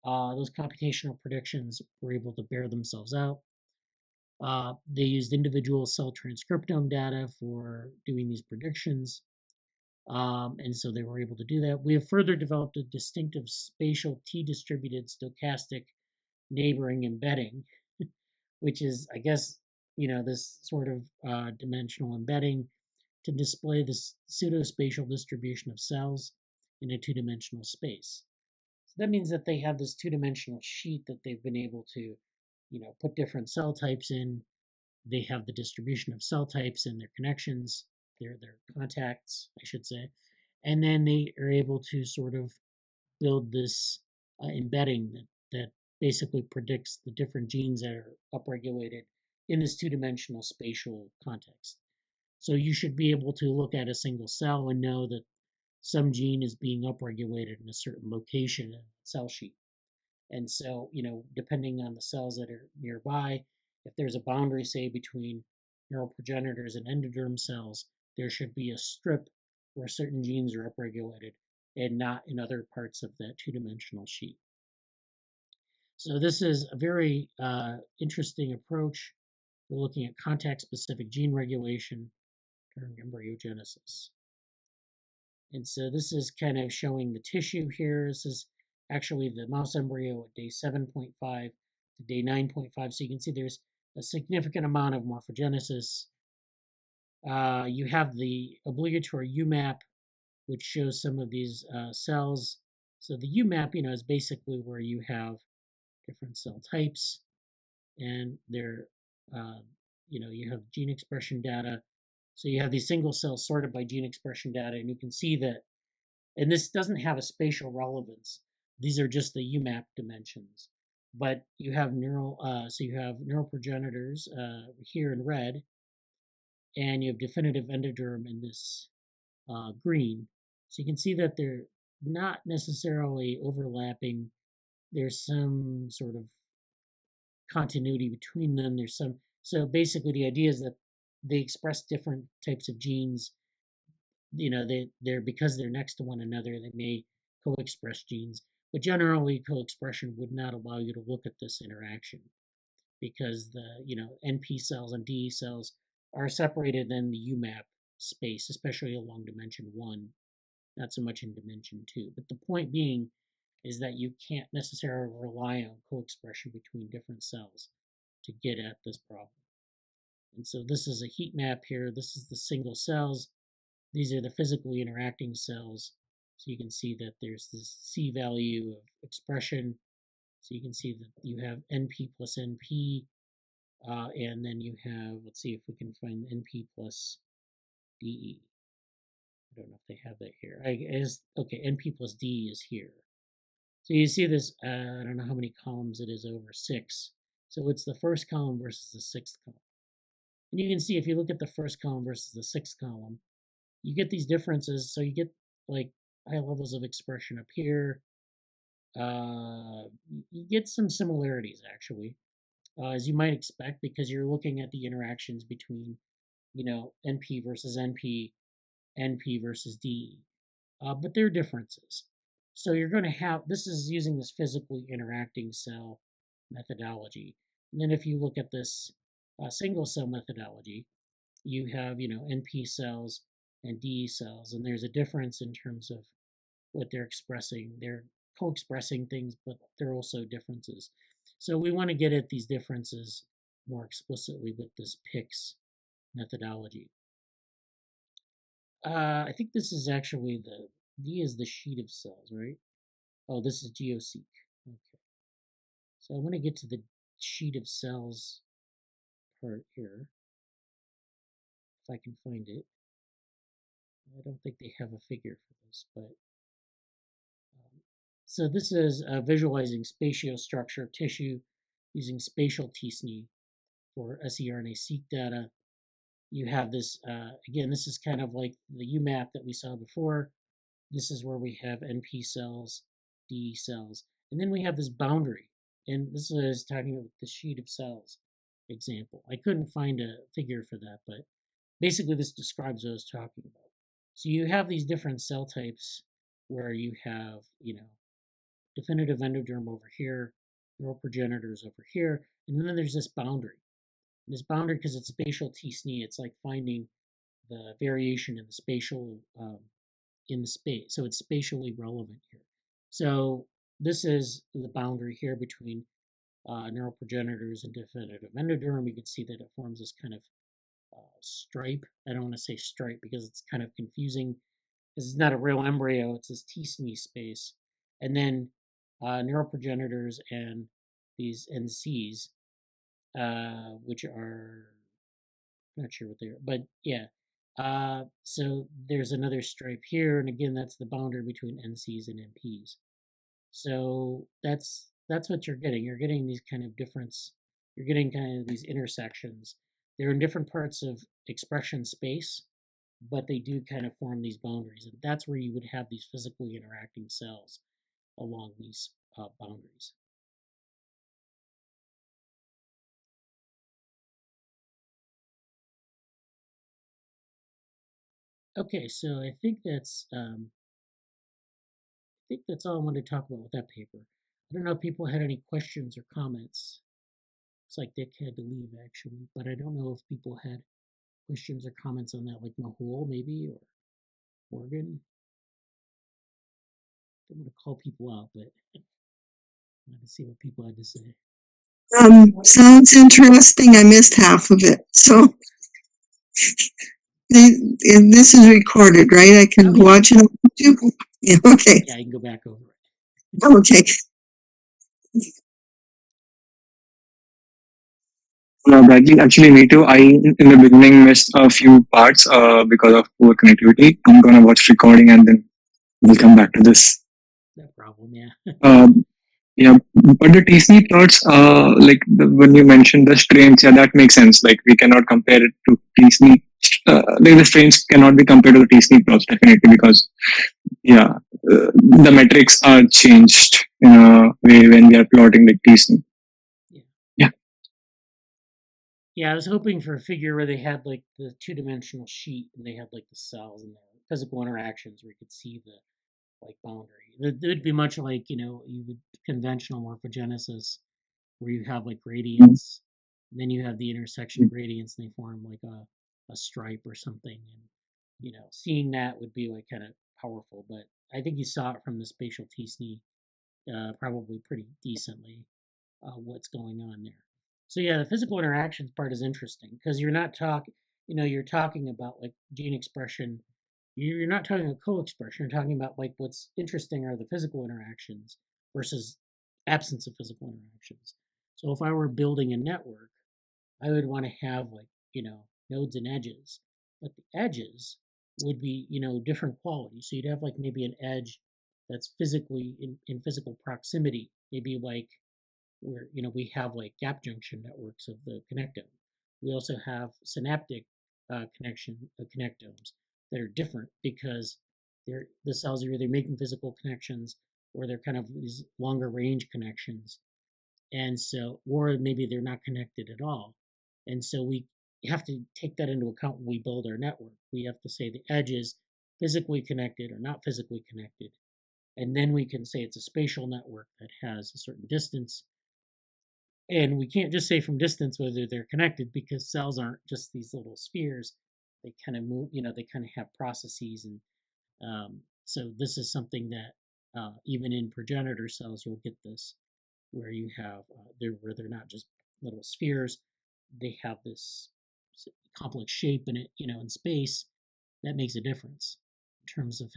those computational predictions were able to bear themselves out. They used individual cell transcriptome data for doing these predictions. And so they were able to do that. We have further developed a distinctive spatial T-distributed stochastic neighboring embedding, which is, I guess, this sort of dimensional embedding to display this pseudo-spatial distribution of cells in a two-dimensional space. So that means that they have this two-dimensional sheet that they've been able to, put different cell types in. They have the distribution of cell types and their connections, their contacts, I should say. And then they are able to sort of build this embedding that basically predicts the different genes that are upregulated in this two-dimensional spatial context. So you should be able to look at a single cell and know that some gene is being upregulated in a certain location in the cell sheet. And so, depending on the cells that are nearby, if there's a boundary, say, between neural progenitors and endoderm cells, there should be a strip where certain genes are upregulated and not in other parts of that two-dimensional sheet. So this is a very interesting approach for looking at contact-specific gene regulation during embryogenesis. And so this is kind of showing the tissue here. This is actually the mouse embryo at day 7.5 to day 9.5. So you can see there's a significant amount of morphogenesis. You have the obligatory UMAP, which shows some of these cells. So the UMAP, is basically where you have different cell types, and they're, you have gene expression data. So you have these single cells sorted by gene expression data, and you can see that, and this doesn't have a spatial relevance. These are just the UMAP dimensions. But you have so you have neural progenitors here in red, and you have definitive endoderm in this green. So you can see that they're not necessarily overlapping. There's some sort of continuity between them. So basically the idea is that they express different types of genes. They're because they're next to one another, they may co-express genes, but generally co-expression would not allow you to look at this interaction because the NP cells and DE cells are separated in the UMAP space, especially along dimension 1, not so much in dimension 2. But the point being is that you can't necessarily rely on co-expression between different cells to get at this problem. And so this is a heat map here. This is the single cells. These are the physically interacting cells. So you can see that there's this C value of expression. So you can see that you have NP plus NP, and then you have, let's see if we can find NP plus DE. I don't know if they have that here. Okay, NP plus DE is here. So you see this, I don't know how many columns it is over 6. So it's the first column versus the 6th column. And you can see if you look at the first column versus the 6th column, you get these differences. So you get like high levels of expression up here. You get some similarities actually, as you might expect, because you're looking at the interactions between NP versus NP, NP versus D. But there are differences. So you're going to have, this is using this physically interacting cell methodology. And then if you look at this single cell methodology, you have, NP cells and D cells, and there's a difference in terms of what they're expressing. They're co-expressing things, but there are also differences. So we want to get at these differences more explicitly with this PICS methodology. I think this is actually the D is the sheet of cells, right? Oh, this is GeoSeq. Okay. So I want to get to the sheet of cells part here, if I can find it. I don't think they have a figure for this, but so this is visualizing spatiostructure of tissue using spatial t-SNE for siRNA-seq data. You have this, again, this is kind of like the UMAP that we saw before. This is where we have NP cells, D cells, and then we have this boundary. And this is talking about the sheet of cells example. I couldn't find a figure for that, but basically this describes what I was talking about. So you have these different cell types where you have, definitive endoderm over here, neural progenitors over here, and then there's this boundary. And this boundary, because it's spatial t-SNE, it's like finding the variation in the spatial in the space, so it's spatially relevant here. So this is the boundary here between neural progenitors and definitive endoderm. You can see that it forms this kind of stripe. I don't want to say stripe because it's kind of confusing. This is not a real embryo. It's this t-SNE space. And then neural progenitors and these NCs, which are, I'm not sure what they are, but yeah. So there's another stripe here, and again, that's the boundary between NCs and NPs. So that's what you're getting. You're getting these kind of difference. You're getting kind of these intersections. They're in different parts of expression space, but they do kind of form these boundaries, and that's where you would have these physically interacting cells along these boundaries. Okay, so I think that's all I wanted to talk about with that paper. I don't know if people had any questions or comments. It's like Dick had to leave actually, but I don't know if people had questions or comments on that, like Mehul maybe or Morgan. I don't want to call people out, but I wanted to see what people had to say. Sounds interesting. I missed half of it. So and this is recorded, right? I can watch it on YouTube? Yeah, okay. Yeah, I can go back over it. Okay. Actually, me too. I, in the beginning, missed a few parts because of poor connectivity. I'm going to watch recording and then we'll come back to this. No problem, yeah. Yeah, but the t-SNE plots, when you mentioned the strains, yeah, that makes sense. Like we cannot compare it to t-SNE. The strains cannot be compared to the t-SNE plots definitely because, yeah, the metrics are changed in a way when we are plotting like t-SNE. Yeah. Yeah, I was hoping for a figure where they had like the two-dimensional sheet and they had like the cells and the physical interactions where you could see the like boundary. It would be much like, you would conventional morphogenesis where you have like gradients, and then you have the intersection gradients and they form like a stripe or something. And, seeing that would be like kind of powerful, but I think you saw it from the spatial t-SNE probably pretty decently what's going on there. So yeah, the physical interactions part is interesting because you're not you're talking about like gene expression. You're not talking about co-expression. You're talking about like what's interesting are the physical interactions versus absence of physical interactions. So if I were building a network, I would want to have like, nodes and edges, but the edges would be, different quality. So you'd have like maybe an edge that's physically in physical proximity, maybe like where we have like gap junction networks of the connectome. We also have synaptic connectomes that are different because the cells are either making physical connections or they're kind of these longer range connections, and so or maybe they're not connected at all, and so we you have to take that into account when we build our network. We have to say the edge is physically connected or not physically connected. And then we can say it's a spatial network that has a certain distance. And we can't just say from distance whether they're connected, because cells aren't just these little spheres. They kind of move, they kind of have processes. And so this is something that even in progenitor cells, you'll get this, where you have, where they're not just little spheres, they have this complex shape in it, in space, that makes a difference in terms of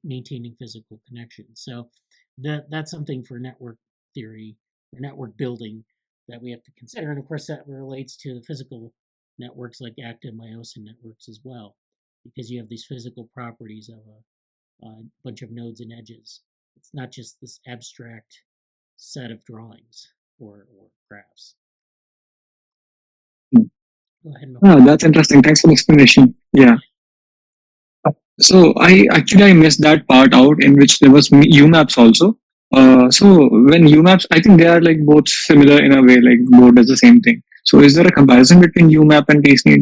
maintaining physical connection. So that's something for network theory or network building that we have to consider. And of course, that relates to the physical networks like actinmyosin networks as well, because you have these physical properties of a bunch of nodes and edges. It's not just this abstract set of drawings or graphs. Go ahead, Mehul. Oh, that's interesting. Thanks for the explanation. Yeah. So I missed that part out in which there was UMAPs also. So when UMAPs, I think they are like both similar in a way, like both does the same thing. So is there a comparison between UMAP and Presigny?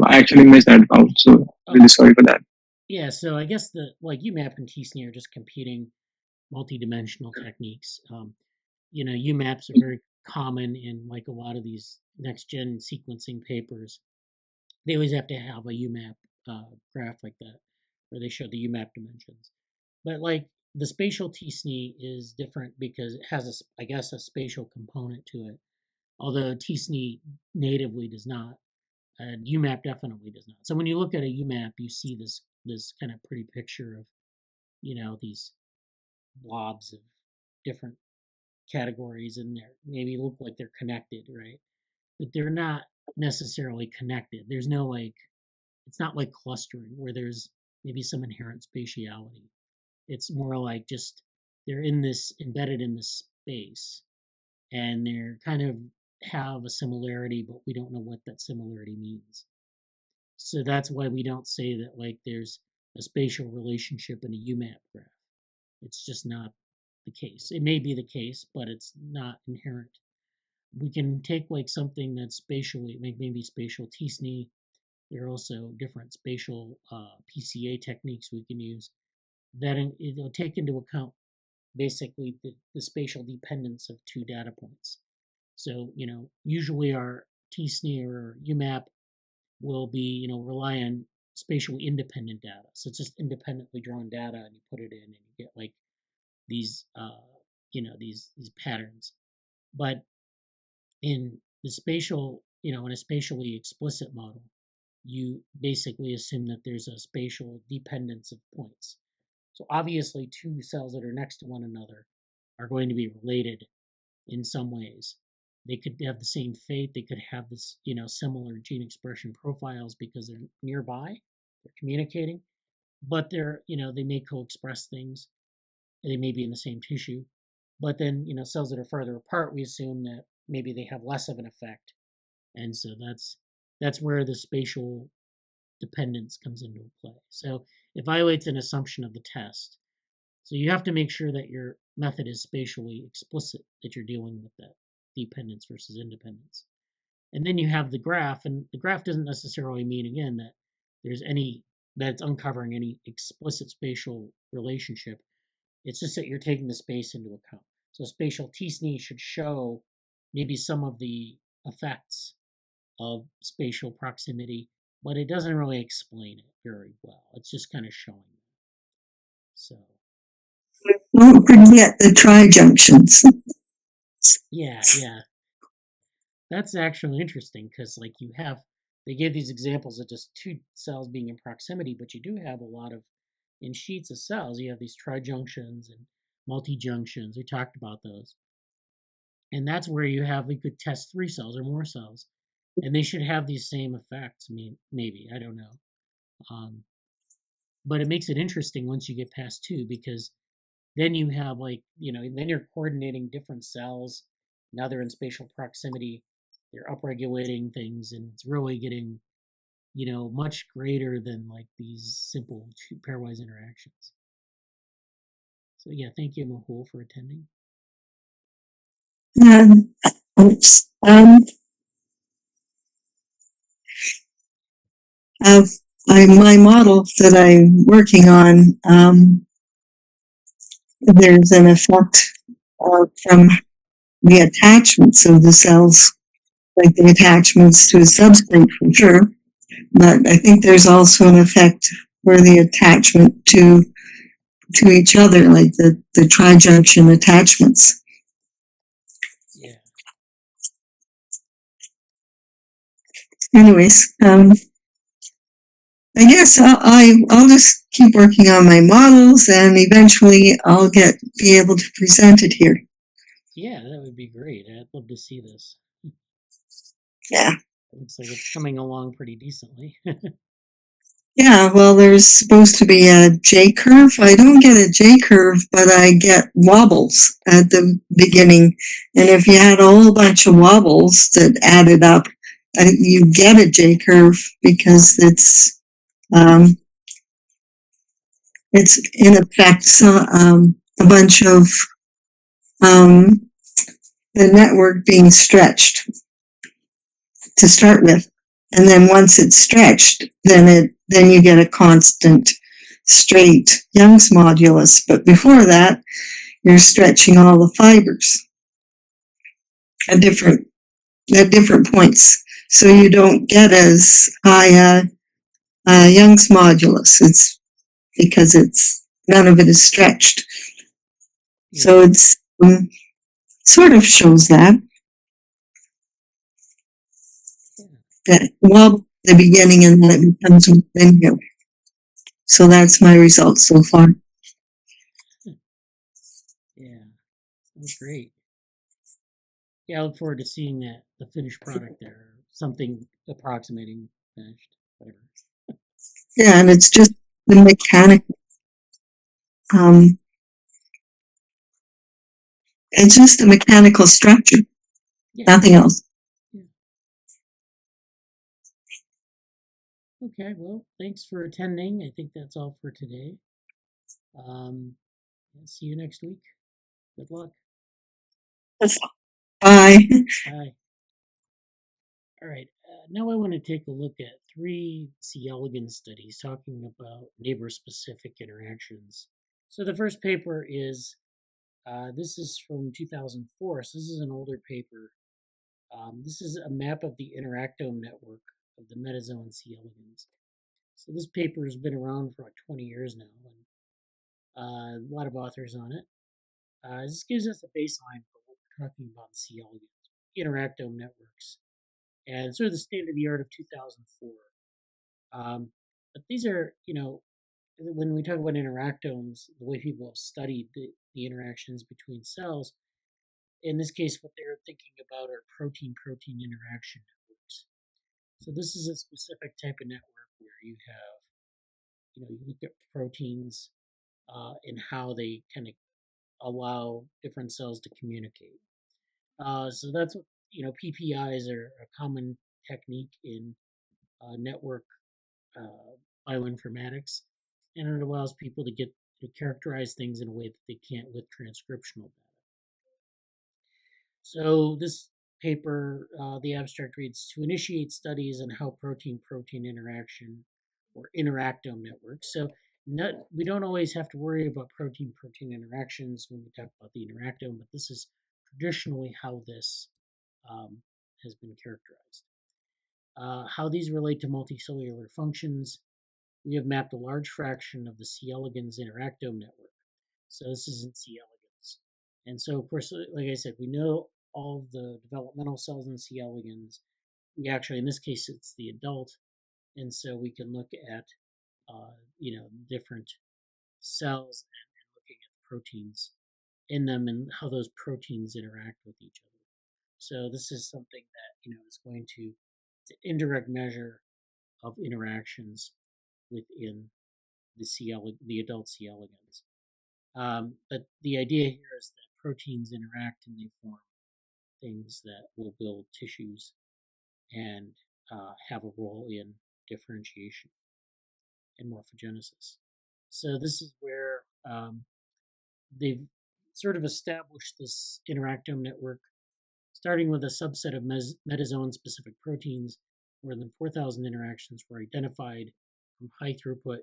I actually missed that out? So really sorry for that. Yeah, so I guess UMAP and Presigny are just competing multidimensional techniques. UMAPs are very common in like a lot of these next-gen sequencing papers. They always have to have a UMAP graph like that, where they show the UMAP dimensions. But like the spatial Presigny is different because it has, a spatial component to it. Although Presigny natively does not, and UMAP definitely does not. So when you look at a UMAP, you see this kind of pretty picture of, these blobs of different categories, and they maybe look like they're connected, right? But they're not necessarily connected. There's no it's not like clustering where there's maybe some inherent spatiality. It's more like just they're embedded in this space, and they're kind of have a similarity, but we don't know what that similarity means. So that's why we don't say that like there's a spatial relationship in a UMAP graph. It's just not the case. It may be the case, but it's not inherent. We can take like something that's spatially, maybe spatial Presigny. There are also different spatial PCA techniques we can use that it'll take into account basically the spatial dependence of two data points. So, usually our Presigny or UMAP will be, rely on spatially independent data. So it's just independently drawn data, and you put it in, and you get like these, these patterns. But in the spatial, in a spatially explicit model, you basically assume that there's a spatial dependence of points. So obviously, two cells that are next to one another are going to be related in some ways. They could have the same fate. They could have this, similar gene expression profiles because they're nearby, they're communicating, but they may co-express things. They may be in the same tissue. But then, cells that are farther apart, we assume that maybe they have less of an effect. And so that's where the spatial dependence comes into play. So it violates an assumption of the test. So you have to make sure that your method is spatially explicit, that you're dealing with that dependence versus independence. And then you have the graph, and the graph doesn't necessarily mean, again, that it's uncovering any explicit spatial relationship. It's just that you're taking the space into account. So spatial Presigny should show maybe some of the effects of spatial proximity, but it doesn't really explain it very well. It's just kind of showing it. So. Don't forget the trijunctions. Yeah. That's actually interesting because they give these examples of just two cells being in proximity, but you do have a lot of, in sheets of cells, you have these trijunctions and multi-junctions. We talked about those. And that's where we could test 3 cells or more cells, and they should have these same effects. I mean, maybe, I don't know. But it makes it interesting once you get past 2, because then you have then you're coordinating different cells. Now they're in spatial proximity. They're upregulating things, and it's really getting, much greater than like these simple pairwise interactions. So yeah, thank you, Mehul, for attending. Oops. my model that I'm working on, there's an effect from the attachments of the cells, like the attachments to a substrate for sure. But I think there's also an effect for the attachment to each other, like the trijunction attachments. Yeah. Anyways, I guess I'll just keep working on my models, and eventually I'll be able to present it here. Yeah, that would be great. I'd love to see this. Yeah. It looks like it's coming along pretty decently. Yeah, well, there's supposed to be a J-curve. I don't get a J-curve, but I get wobbles at the beginning. And if you had a whole bunch of wobbles that added up, you get a J-curve because it's in effect a bunch of the network being stretched to start with. And then once it's stretched, then you get a constant straight Young's modulus. But before that, you're stretching all the fibers at different points. So you don't get as high a Young's modulus. It's because none of it is stretched. Yeah. So it's sort of shows that. Well, the beginning, and then it becomes linear. So that's my result so far. Yeah, that's great. Yeah, I look forward to seeing the finished product there, something approximating finished, whatever. Yeah, and it's just the mechanical. It's just a mechanical structure, nothing else. Okay, well, thanks for attending. I think that's all for today. See you next week. Good luck. Bye. Bye. All right, now I want to take a look at 3 C. elegans studies talking about neighbor-specific interactions. So the first paper is, this is from 2004, so this is an older paper. This is a map of the interactome network of the metazoan C. elegans. So this paper has been around for like 20 years now, and a lot of authors on it. This gives us a baseline for what we're talking about in C. elegans, interactome networks, and sort of the state of the art of 2004. But these are, when we talk about interactomes, the way people have studied the interactions between cells, in this case, what they're thinking about are protein-protein interaction networks. So this is a specific type of network where you have, you look at proteins and how they kind of allow different cells to communicate. So that's what, PPIs are a common technique in network bioinformatics, and it allows people to characterize things in a way that they can't with transcriptional data. So this paper, the abstract reads, to initiate studies on how protein-protein interaction or interactome networks. So we don't always have to worry about protein-protein interactions when we talk about the interactome, but this is traditionally how this has been characterized. How these relate to multicellular functions. We have mapped a large fraction of the C. elegans interactome network. So this is in C. elegans. And so, of course, like I said, we know all of the developmental cells in C. elegans. We actually, in this case, it's the adult. And so we can look at, different cells and looking at proteins in them and how those proteins interact with each other. So this is something that, is going to indirect measure of interactions within the adult C. elegans. But the idea here is that proteins interact and they form things that will build tissues and have a role in differentiation and morphogenesis. So this is where they've sort of established this interactome network, starting with a subset of metazoan-specific proteins more than 4,000 interactions were identified from high throughput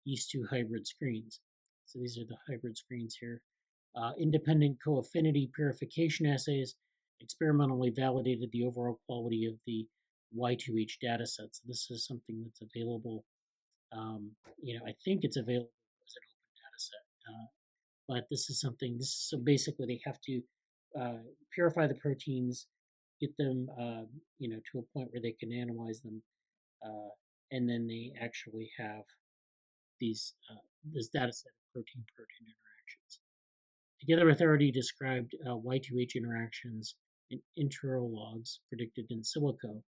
yeast 2 hybrid screens. So these are the hybrid screens here. Independent co-affinity purification assays experimentally validated the overall quality of the Y2H data set. So this is something that's available. I think it's available as an open data set. But this is something, so basically they have to purify the proteins, get them, to a point where they can analyze them, and then they actually have this data set of protein-protein interactions. Together with already described Y2H interactions in interlogs predicted in silico,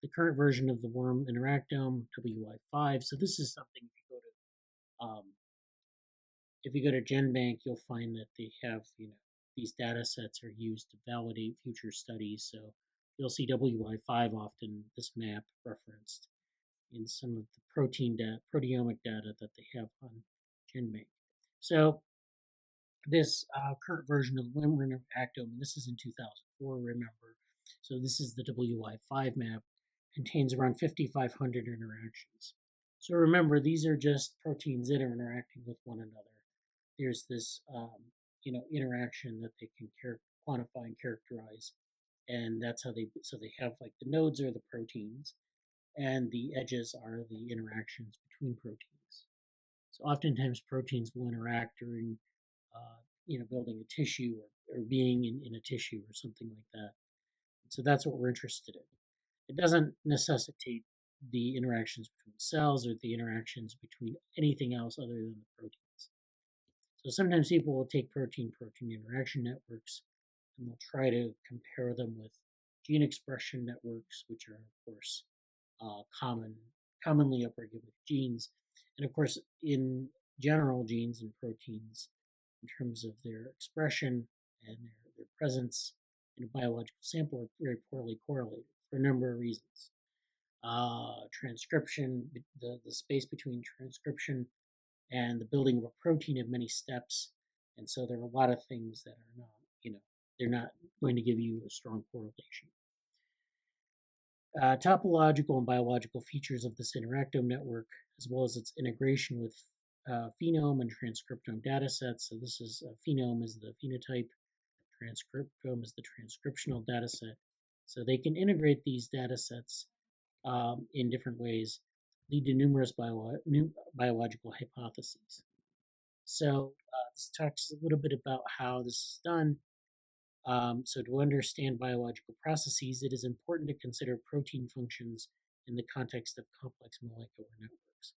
the current version of the worm interactome, WY5, so this is something if you go to GenBank, you'll find that they have, these data sets are used to validate future studies. So you'll see WY5 often, this map referenced in some of the proteomic data that they have on GenBank. So this current version of the worm interactome, this is in 2004, remember. So this is the WY5 map, contains around 5,500 interactions. So remember, these are just proteins that are interacting with one another. There's this, interaction that they can quantify and characterize, and that's how they have like the nodes are the proteins, and the edges are the interactions between proteins. So oftentimes proteins will interact during, building a tissue or being in a tissue or something like that. So that's what we're interested in. It doesn't necessitate the interactions between cells or the interactions between anything else other than the proteins. So sometimes people will take protein-protein interaction networks and they'll try to compare them with gene expression networks, which are, of course, commonly upregulated genes. And of course, in general, genes and proteins, in terms of their expression and their presence in a biological sample, are very poorly correlated for a number of reasons. Transcription, the space between transcription and the building of a protein have many steps, and so there are a lot of things that are not, they're not going to give you a strong correlation. Topological and biological features of this interactome network, as well as its integration with phenome and transcriptome data sets. So this is phenome is the phenotype, transcriptome is the transcriptional data set. So they can integrate these data sets in different ways, lead to numerous biological hypotheses. So this talks a little bit about how this is done. So to understand biological processes, it is important to consider protein functions in the context of complex molecular networks.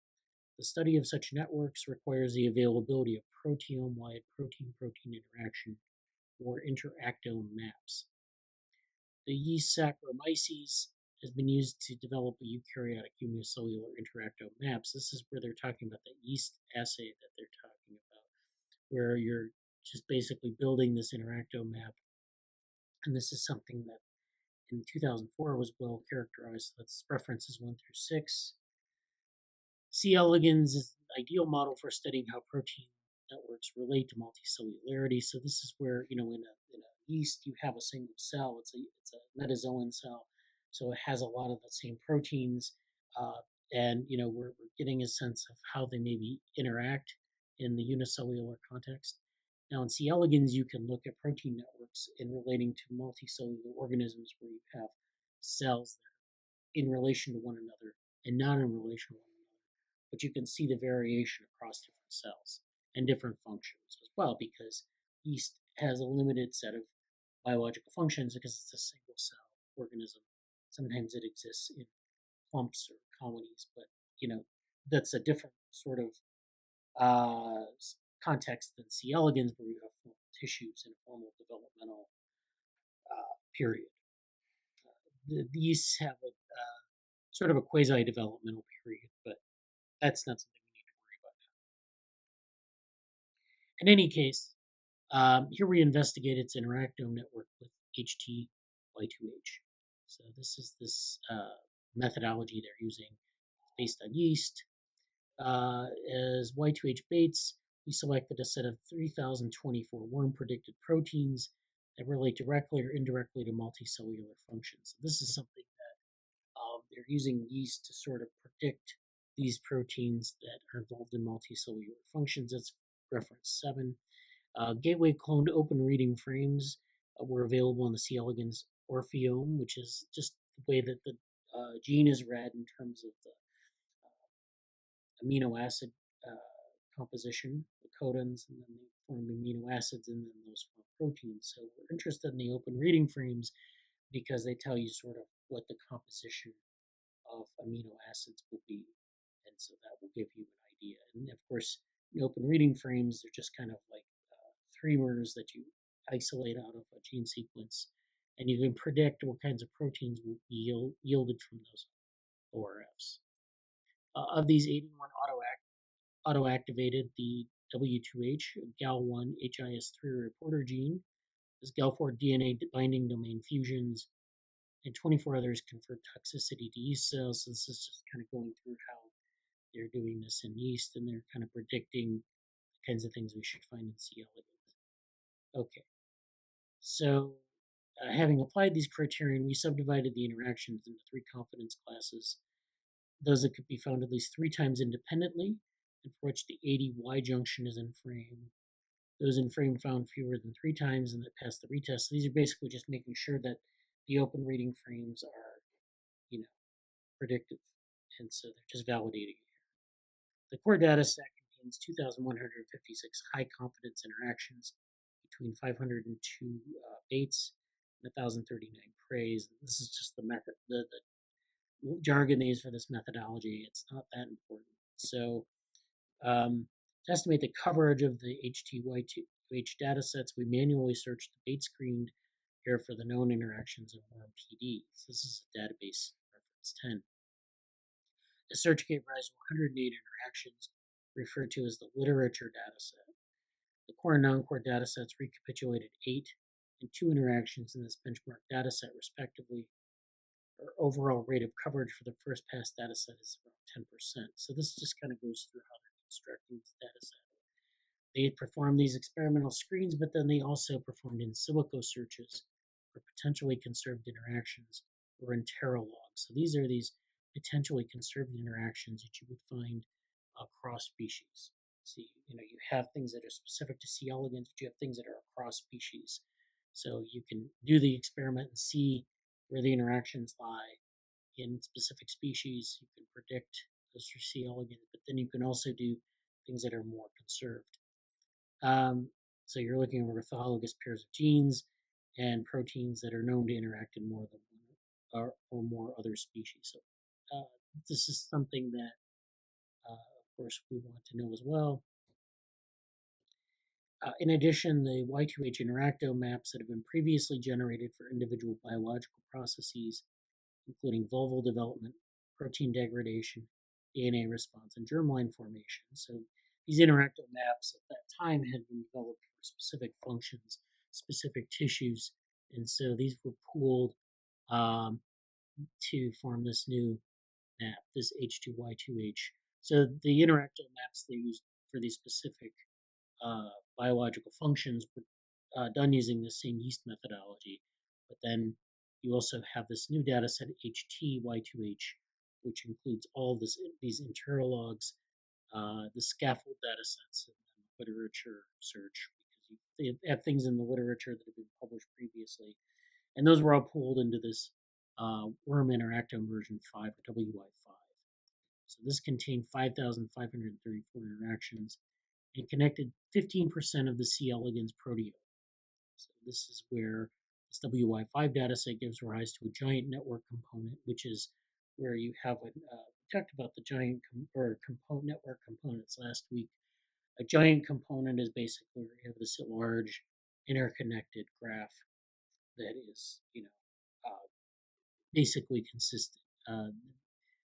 The study of such networks requires the availability of proteome-wide protein-protein interaction, or interactome maps. The yeast Saccharomyces has been used to develop a eukaryotic unicellular interactome maps. This is where they're talking about the yeast assay that they're talking about, where you're just basically building this interactome map. And this is something that in 2004 was well characterized. That's references 1 through 6. C. elegans is the ideal model for studying how protein networks relate to multicellularity. So this is where, in a yeast, you have a single cell. It's a metazoan cell. So it has a lot of the same proteins. And, we're getting a sense of how they maybe interact in the unicellular context. Now in C. elegans, you can look at protein networks in relating to multicellular organisms where you have cells that are in relation to one another and not in relation to one another. But you can see the variation across different cells and different functions as well, because yeast has a limited set of biological functions because it's a single cell organism. Sometimes it exists in clumps or colonies, but that's a different sort of context than C. elegans, where you have formal tissues in a formal developmental period. The yeasts have a sort of a quasi-developmental period, but that's not something we need to worry about now. In any case, here we investigate its interactome network with HT-Y2H. So this is this methodology they're using based on yeast. As Y2H baits, we selected a set of 3,024 worm-predicted proteins that relate directly or indirectly to multicellular functions. This is something that they're using yeast to sort of predict these proteins that are involved in multicellular functions. That's reference 7. Gateway cloned open reading frames were available in the C. elegans orpheome, which is just the way that the gene is read in terms of the amino acid composition, the codons, and then they form amino acids, and then those form proteins. So we're interested in the open reading frames because they tell you sort of what the composition of amino acids will be, and so that will give you an idea. And of course, in open reading frames, they're just kind of like thremers that you isolate out of a gene sequence, and you can predict what kinds of proteins will be yielded from those ORFs. Of these, 81 auto-activated the W2H, GAL1 HIS3 reporter gene, this GAL4 DNA binding domain fusions, and 24 others conferred toxicity to yeast cells. So this is just kind of going through how they're doing this in yeast, and they're kind of predicting the kinds of things we should find in C. elegans. Okay, so having applied these criterion, we subdivided the interactions into 3 confidence classes. Those that could be found at least 3 times independently, and for which the 80 Y junction is in frame. Those in frame found fewer than 3 times and that passed the retest. So these are basically just making sure that the open reading frames are, predictive, and so they're just validating it here. The core data set contains 2,156 high confidence interactions between 502 baits and 1,039 praise. This is just the method, the jargon they use for this methodology. It's not that important. So to estimate the coverage of the HTY2H data sets, we manually searched the bait screened here for the known interactions of worm PD. So this is a database reference 10. The search gave rise to 108 interactions, referred to as the literature data set. The core and non-core data sets recapitulated 8 and 2 interactions in this benchmark data set, respectively. Our overall rate of coverage for the first pass data set is around 10%. So this just kind of goes through how they're constructing this data set. They had performed these experimental screens, but then they also performed in silico searches for potentially conserved interactions or interologs. So these are these potentially conserved interactions that you would find across species. So you have things that are specific to C. elegans, but you have things that are across species. So you can do the experiment and see where the interactions lie in specific species. You can predict those for C. elegans, but then you can also do things that are more conserved. So you're looking at orthologous pairs of genes and proteins that are known to interact in more than one or more other species. So this is something that, of course, we want to know as well. In addition, the Y2H interactome maps that have been previously generated for individual biological processes, including vulval development, protein degradation, DNA response, and germline formation. So these interactome maps at that time had been developed for specific functions, specific tissues, and so these were pooled to form this new map, this H2Y2H. So the interactome maps they used for these specific biological functions were done using the same yeast methodology, but then you also have this new data set, HTY2H, which includes all these interlogs, the scaffold data sets, and the literature search, because they have things in the literature that have been published previously. And those were all pulled into this worm interactome version 5, or WY5. So this contained 5,534 interactions and connected 15% of the C. elegans proteome. So this is where this WY5 dataset gives rise to a giant network component, which is where you have we talked about the giant network components last week. A giant component is basically where you have this large interconnected graph that is, basically consistent.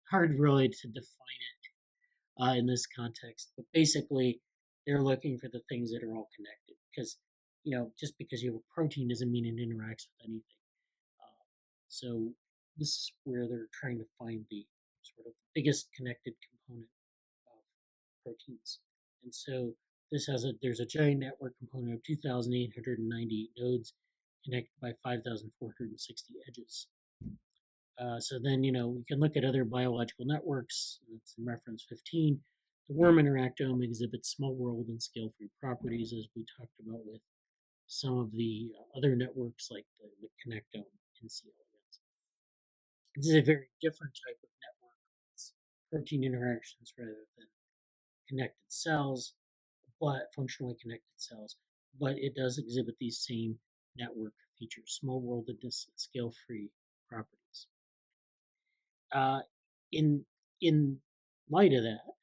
Hard really to define it in this context, but basically they're looking for the things that are all connected, because just because you have a protein doesn't mean it interacts with anything. So this is where they're trying to find the sort of biggest connected component of proteins. And so there's a giant network component of 2,898 nodes connected by 5,460 edges. So then, we can look at other biological networks. That's in reference 15. The worm interactome exhibits small world and scale-free properties, as we talked about with some of the other networks like the connectome in C. elegans. This is a very different type of network. It's protein interactions rather than connected cells, but functionally connected cells. But it does exhibit these same network features, small worldedness, scale-free properties. In light of that,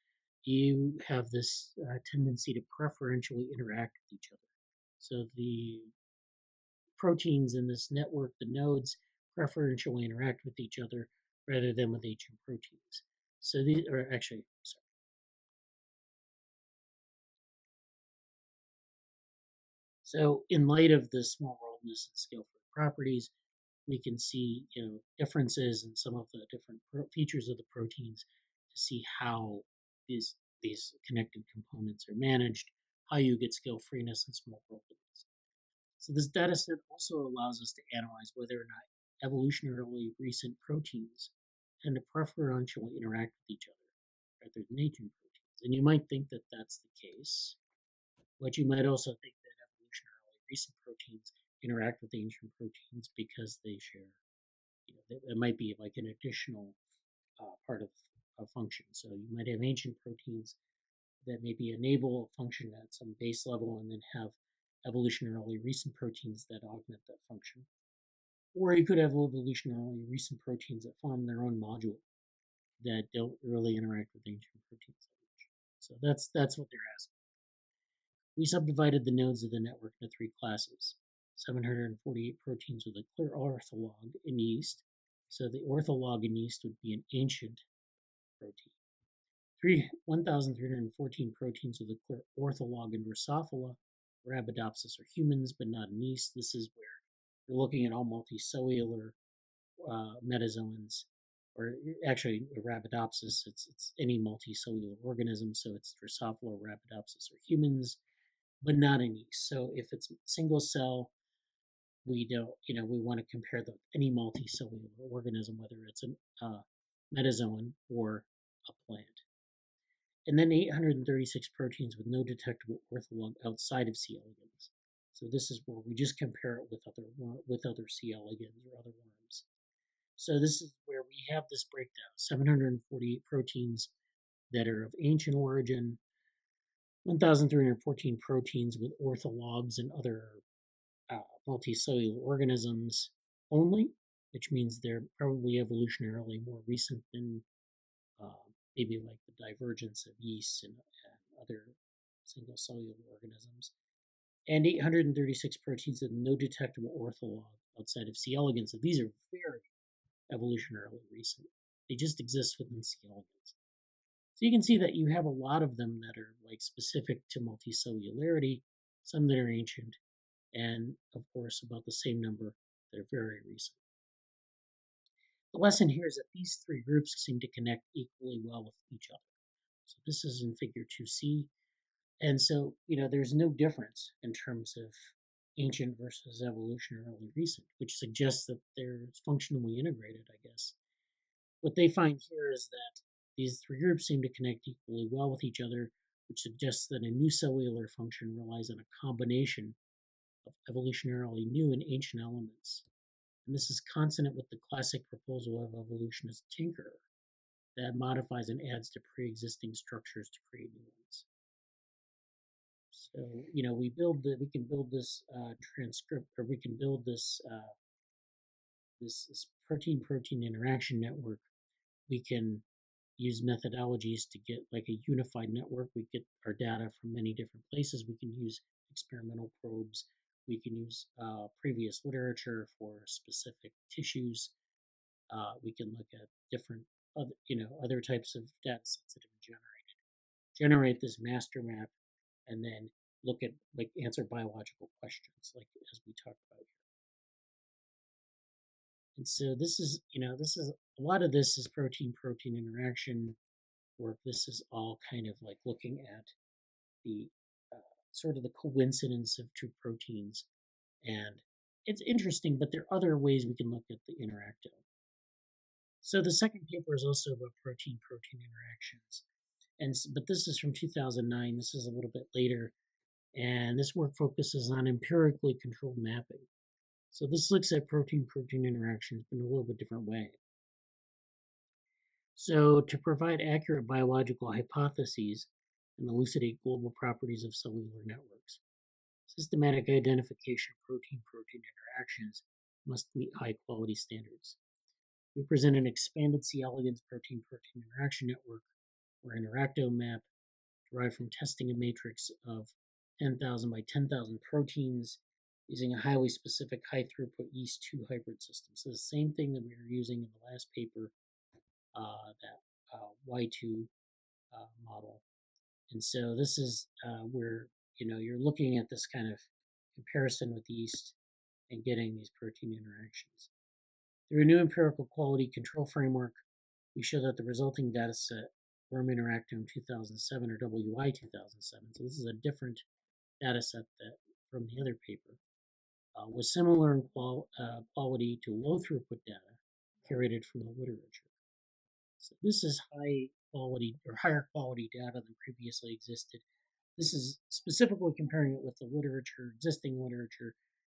you have this tendency to preferentially interact with each other. So the proteins in this network, the nodes, preferentially interact with each other rather than with ancient proteins. So these are actually, sorry. So in light of the small worldness and scale-free properties, we can see differences in some of the different features of the proteins to see how these connected components are managed, how you get scale freeness and small worldness. So this data set also allows us to analyze whether or not evolutionarily recent proteins tend to preferentially interact with each other rather than ancient proteins. And you might think that that's the case, but you might also think that evolutionarily recent proteins interact with ancient proteins because they share, it might be like an additional part of a function. So you might have ancient proteins that maybe enable a function at some base level and then have evolutionarily recent proteins that augment that function. Or you could have evolutionarily recent proteins that form their own module that don't really interact with ancient proteins that much. So that's what they're asking. We subdivided the nodes of the network into 3 classes. 748 proteins with a clear ortholog in yeast. So the ortholog in yeast would be an ancient protein. 1,314 proteins with a clear ortholog in Drosophila, Arabidopsis, or humans, but not in yeast. This is where you're looking at all multicellular metazoans, or actually Arabidopsis. It's any multicellular organism, so it's Drosophila, Arabidopsis, or humans, but not in yeast. So if it's single cell, we don't, we want to compare any multicellular organism, whether it's a metazoan or a plant. And then 836 proteins with no detectable ortholog outside of C. elegans. So this is where we just compare it with other C. elegans or other worms. So this is where we have this breakdown: 748 proteins that are of ancient origin, 1,314 proteins with orthologs and other multicellular organisms only, which means they're probably evolutionarily more recent than maybe like the divergence of yeast and other single cellular organisms, and 836 proteins with no detectable ortholog outside of C. elegans. So these are very evolutionarily recent. They just exist within C. elegans. So you can see that you have a lot of them that are like specific to multicellularity, some that are ancient, and of course about the same number that are very recent. The lesson here is that these 3 groups seem to connect equally well with each other. So this is in figure 2C. And so, there's no difference in terms of ancient versus evolutionarily recent, which suggests that they're functionally integrated, I guess. What they find here is that these 3 groups seem to connect equally well with each other, which suggests that a new cellular function relies on a combination of evolutionarily new and ancient elements. And this is consonant with the classic proposal of evolutionist tinkerer that modifies and adds to pre-existing structures to create new ones. So, we can build this transcript, or we can build this this protein-protein interaction network. We can use methodologies to get like a unified network. We get our data from many different places. We can use experimental probes. We can use previous literature for specific tissues. We can look at different other types of data sets that have been generated. Generate this master map, and then look at answer biological questions, like as we talked about here. And so this is a lot of this is protein-protein interaction work. This is all kind of like looking at the sort of the coincidence of 2 proteins, and it's interesting. But there are other ways we can look at the interactome. So the second paper is also about protein-protein interactions, but this is from 2009. This is a little bit later, and this work focuses on empirically controlled mapping. So this looks at protein-protein interactions in a little bit different way. So to provide accurate biological hypotheses and elucidate global properties of cellular networks, systematic identification of protein-protein interactions must meet high-quality standards. We present an expanded C. elegans protein-protein interaction network, or interactome map, derived from testing a matrix of 10,000 by 10,000 proteins using a highly specific high-throughput yeast-2 hybrid system. So the same thing that we were using in the last paper, that Y2 model. And so this is where you're looking at this kind of comparison with yeast and getting these protein interactions. Through a new empirical quality control framework, we show that the resulting data set, Worm Interactome 2007 or WI 2007, so this is a different data set from the other paper, was similar in quality to low throughput data curated from the literature. So this is high quality or higher quality data than previously existed. This is specifically comparing it with the literature, existing literature,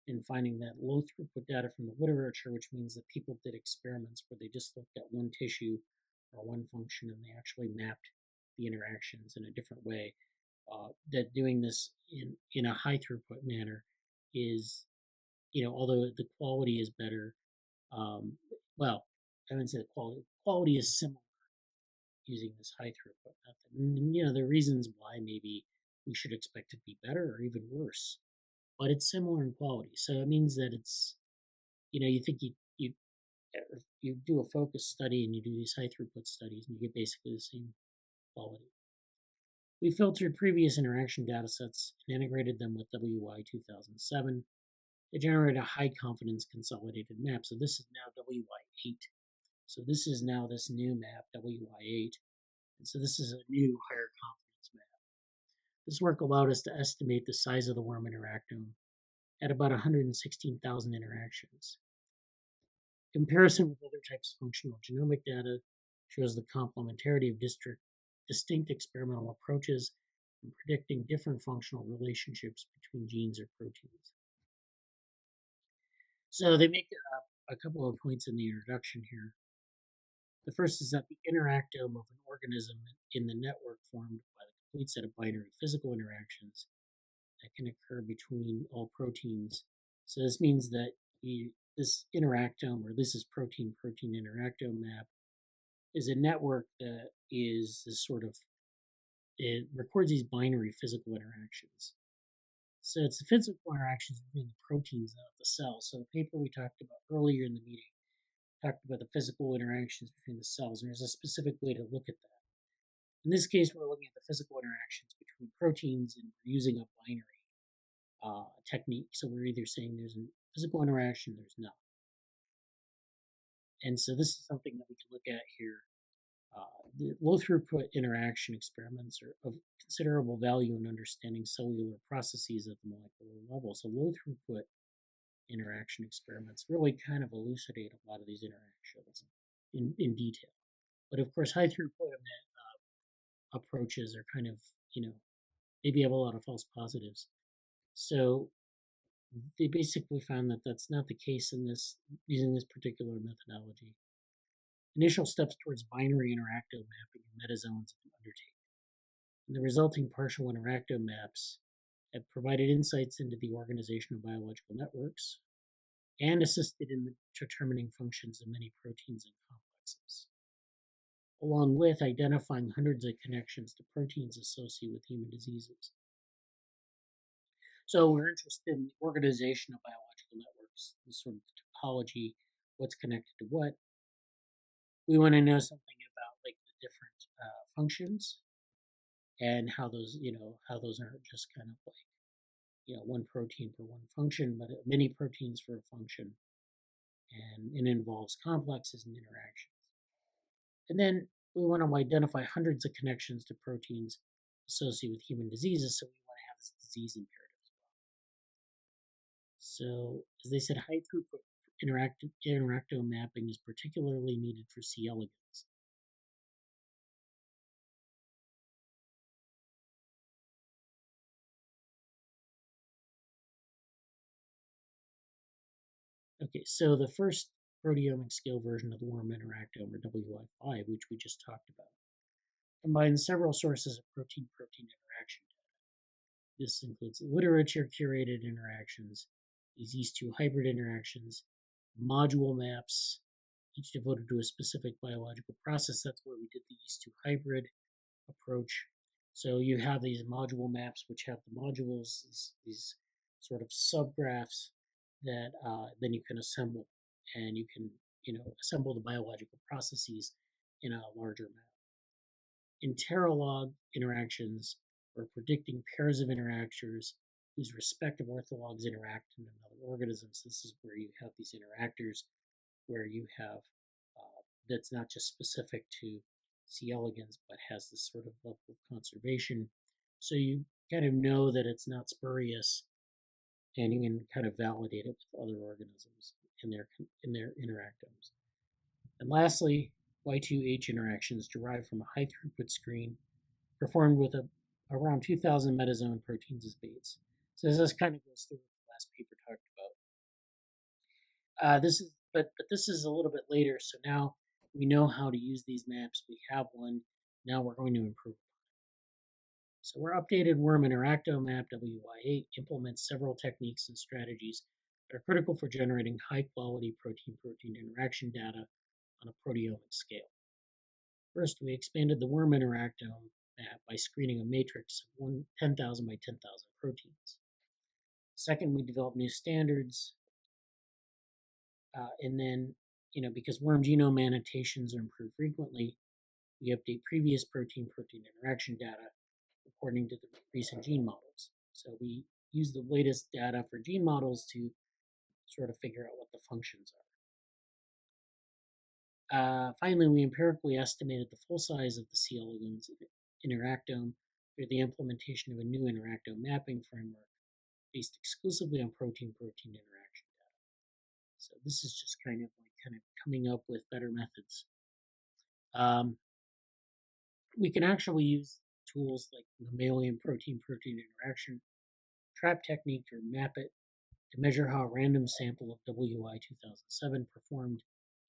and finding that low throughput data from the literature, which means that people did experiments where they just looked at one tissue or one function and they actually mapped the interactions in a different way. That doing this in a high throughput manner is, although the quality is better, well, I wouldn't say the quality is similar using this high throughput method. And, the reasons why maybe we should expect it to be better or even worse, but it's similar in quality. So it means that it's, you think you do a focus study and you do these high throughput studies and you get basically the same quality. We filtered previous interaction data sets and integrated them with WI 2007 to generate a high confidence consolidated map. So this is now WI8. So this is now this new map, WI8. And so this is a new higher confidence map. This work allowed us to estimate the size of the worm interactome at about 116,000 interactions. Comparison with other types of functional genomic data shows the complementarity of distinct experimental approaches in predicting different functional relationships between genes or proteins. So they make a couple of points in the introduction here. The first is that the interactome of an organism in the network formed by the complete set of binary physical interactions that can occur between all proteins. So this means that this interactome, or this is protein-protein interactome map, is a network that is this sort of, it records these binary physical interactions. So it's the physical interactions between the proteins of the cells. So the paper we talked about earlier in the meeting talked about the physical interactions between the cells, and there's a specific way to look at that. In this case, we're looking at the physical interactions between proteins, and we're using a binary technique. So we're either saying there's a physical interaction, there's not. And so this is something that we can look at here. The low throughput interaction experiments are of considerable value in understanding cellular processes at the molecular level. So low throughput interaction experiments really kind of elucidate a lot of these interactions in detail. But of course, high throughput approaches are kind of, maybe have a lot of false positives. So they basically found that that's not the case using this particular methodology. Initial steps towards binary interactome mapping and metazones have been undertaken. And the resulting partial interactome maps have provided insights into the organization of biological networks and assisted in determining functions of many proteins and complexes, along with identifying hundreds of connections to proteins associated with human diseases. So we're interested in the organization of biological networks, the sort of topology, what's connected to what. We want to know something about like the different functions and how those aren't just kind of like, one protein for one function, but many proteins for a function. And it involves complexes and interactions. And then we want to identify hundreds of connections to proteins associated with human diseases, so we want to have this disease imperative as well. So, as they said, high throughput interactome mapping is particularly needed for C. elegans. Okay, so the first proteomic scale version of the worm interactome, or WI5, which we just talked about, combines several sources of protein-protein interaction data. This includes literature curated interactions, these yeast-2 hybrid interactions, module maps, each devoted to a specific biological process. That's where we did the yeast-2 hybrid approach. So you have these module maps, which have the modules, these sort of subgraphs that then you can assemble, and you can assemble the biological processes in a larger map. Interlog interactions are predicting pairs of interactors whose respective orthologs interact in another organisms. This is where you have these interactors where you have that's not just specific to C. elegans, but has this sort of level of conservation. So you kind of know that it's not spurious, and you can kind of validate it with other organisms in their interactomes. And lastly, Y2H interactions derived from a high throughput screen performed with around 2,000 metazoan proteins as baits. So this kind of goes through what the last paper talked about. This is a little bit later, so now we know how to use these maps. We have one. Now we're going to improve. So our updated worm interactome map, WI8, implements several techniques and strategies that are critical for generating high-quality protein-protein interaction data on a proteomic scale. First, we expanded the worm interactome map by screening a matrix of 10,000 by 10,000 proteins. Second, we developed new standards, and then, because worm genome annotations are improved frequently, we update previous protein-protein interaction data according to the recent gene models. So we use the latest data for gene models to sort of figure out what the functions are. Finally, we empirically estimated the full size of the C. elegans interactome through the implementation of a new interactome mapping framework based exclusively on protein-protein interaction data. So this is just kind of coming up with better methods. We can actually use tools like mammalian protein-protein interaction trap technique, or MAP-IT, to measure how a random sample of WI 2007 performed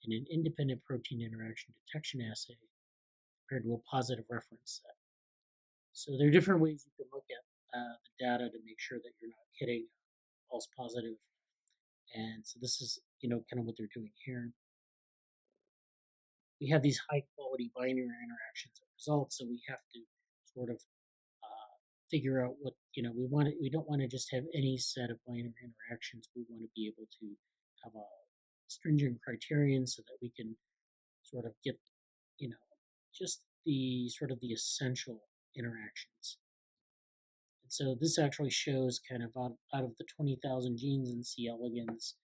in an independent protein interaction detection assay compared to a positive reference set. So there are different ways you can look at the data to make sure that you're not hitting false positive. And so this is, kind of what they're doing here. We have these high quality binary interactions as results, so we have to sort of figure out what we don't want to just have any set of binary interactions. We want to be able to have a stringent criterion so that we can sort of get just the sort of the essential interactions. And so this actually shows kind of out of the 20,000 genes in C. elegans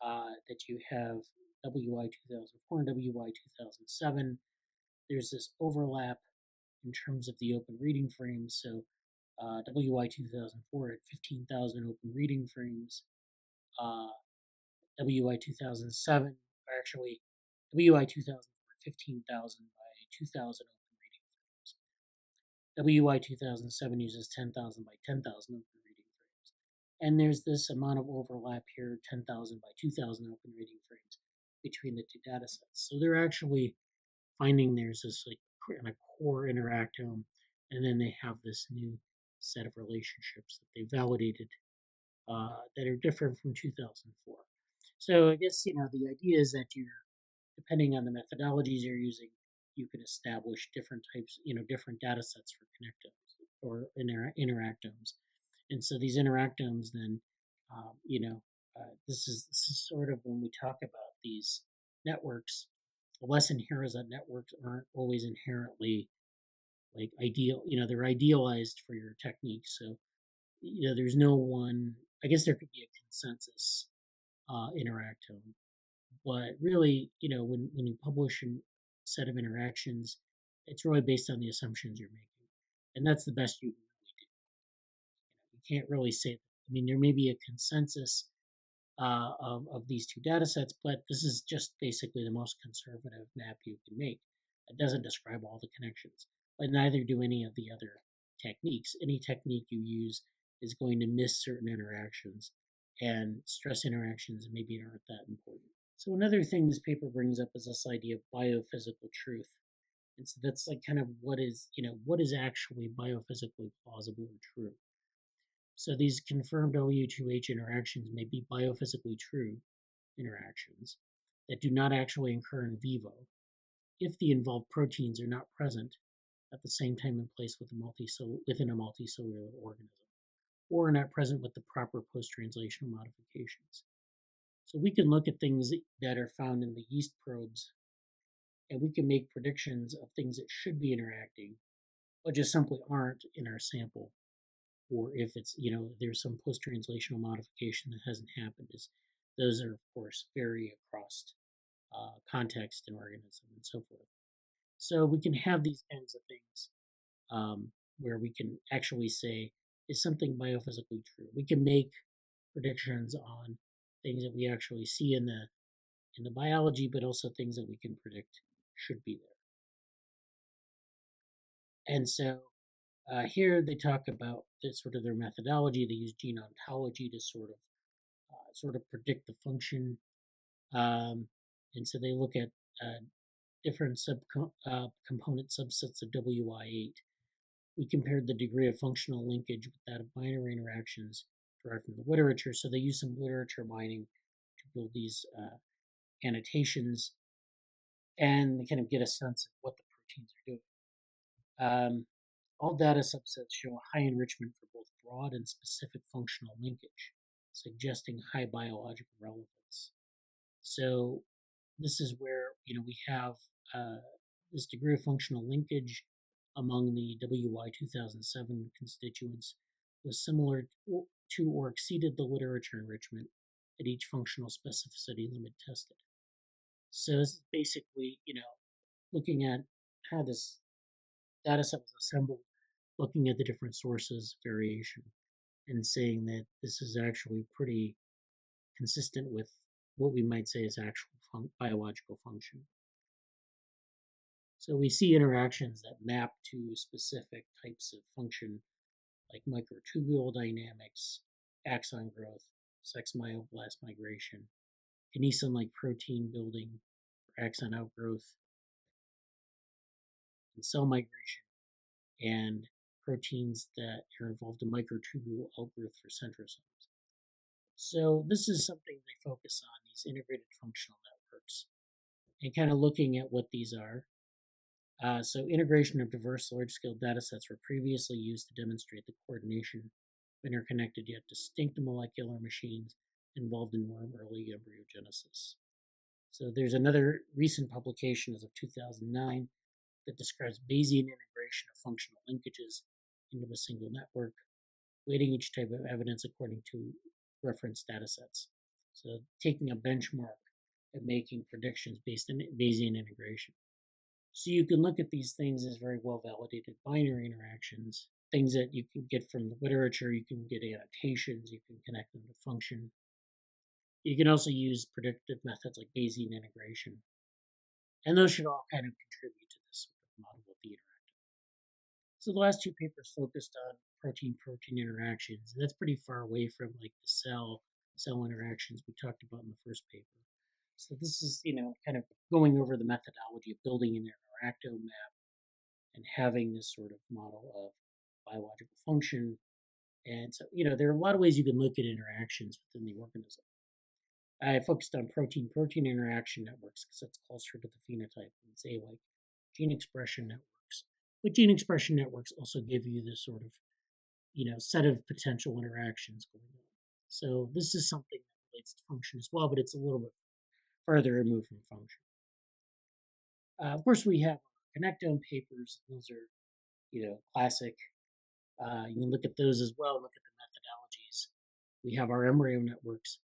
that you have WI 2004 and WI 2007. There's this overlap in terms of the open reading frames. So WI 2004 had 15,000 open reading frames. WI 2007, or actually WI 2004 had 15,000 by 2,000 open reading frames. WI 2007 uses 10,000 by 10,000 open reading frames. And there's this amount of overlap here, 10,000 by 2,000 open reading frames between the two data sets. So they're actually finding there's this kind of core interactome, and then they have this new set of relationships that they validated that are different from 2004. So I guess, the idea is that depending on the methodologies you're using, you can establish different types, different data sets for connectomes or interactomes. And so these interactomes then, this is sort of when we talk about these networks, the lesson here is that networks aren't always inherently ideal. They're idealized for your technique. So, there's no one, I guess there could be a consensus interactome, but really, when you publish a set of interactions, it's really based on the assumptions you're making. And that's the best you can really do. You can't really say, there may be a consensus of these two data sets, but this is just basically the most conservative map you can make. It doesn't describe all the connections, but neither do any of the other techniques. Any technique you use is going to miss certain interactions, and stress interactions maybe aren't that important. So another thing this paper brings up is this idea of biophysical truth. And so that's like kind of what is actually biophysically plausible or true. So these confirmed OU2H interactions may be biophysically true interactions that do not actually occur in vivo if the involved proteins are not present at the same time and place within a multicellular organism, or are not present with the proper post-translational modifications. So we can look at things that are found in the yeast probes, and we can make predictions of things that should be interacting, but just simply aren't in our sample. Or if it's, there's some post-translational modification that hasn't happened. Those are, of course, vary across context and organism and so forth. So we can have these kinds of things where we can actually say, is something biophysically true? We can make predictions on things that we actually see in the biology, but also things that we can predict should be there. And so here they talk about their methodology. They use gene ontology to sort of predict the function, and so they look at different component subsets of WI8. We compared the degree of functional linkage with that of binary interactions derived from the literature. So they use some literature mining to build these annotations, and they kind of get a sense of what the proteins are doing. All data subsets show a high enrichment for both broad and specific functional linkage, suggesting high biological relevance. So this is where we have this degree of functional linkage among the WY 2007 constituents was similar to or exceeded the literature enrichment at each functional specificity limit tested. So this is basically, looking at how this data set was assembled, looking at the different sources variation, and saying that this is actually pretty consistent with what we might say is actual biological function. So we see interactions that map to specific types of function, like microtubule dynamics, axon growth, sex myoblast migration, kinesin-like protein building, or axon outgrowth, and cell migration, and proteins that are involved in microtubule outgrowth for centrosomes. So this is something they focus on, these integrated functional networks, and kind of looking at what these are. So integration of diverse large-scale data sets were previously used to demonstrate the coordination of interconnected yet distinct molecular machines involved in worm early embryogenesis. So there's another recent publication as of 2009 that describes Bayesian integration of functional linkages into a single network, weighting each type of evidence according to reference data sets. So taking a benchmark and making predictions based on Bayesian integration. So you can look at these things as very well validated binary interactions, things that you can get from the literature. You can get annotations, you can connect them to function. You can also use predictive methods like Bayesian integration. And those should all kind of contribute to this sort of model of the interactome. So the last two papers focused on protein-protein interactions. That's pretty far away from like the cell interactions we talked about in the first paper. So this is, kind of going over the methodology of building an interactome map and having this sort of model of biological function. And so, there are a lot of ways you can look at interactions within the organism. I focused on protein-protein interaction networks because that's closer to the phenotype than, say, like gene expression networks. But gene expression networks also give you this sort of, set of potential interactions going on. So this is something that relates to function as well, but it's a little bit further removed from function. Of course, we have connectome papers. Those are, classic. You can look at those as well, look at the methodologies. We have our embryo networks.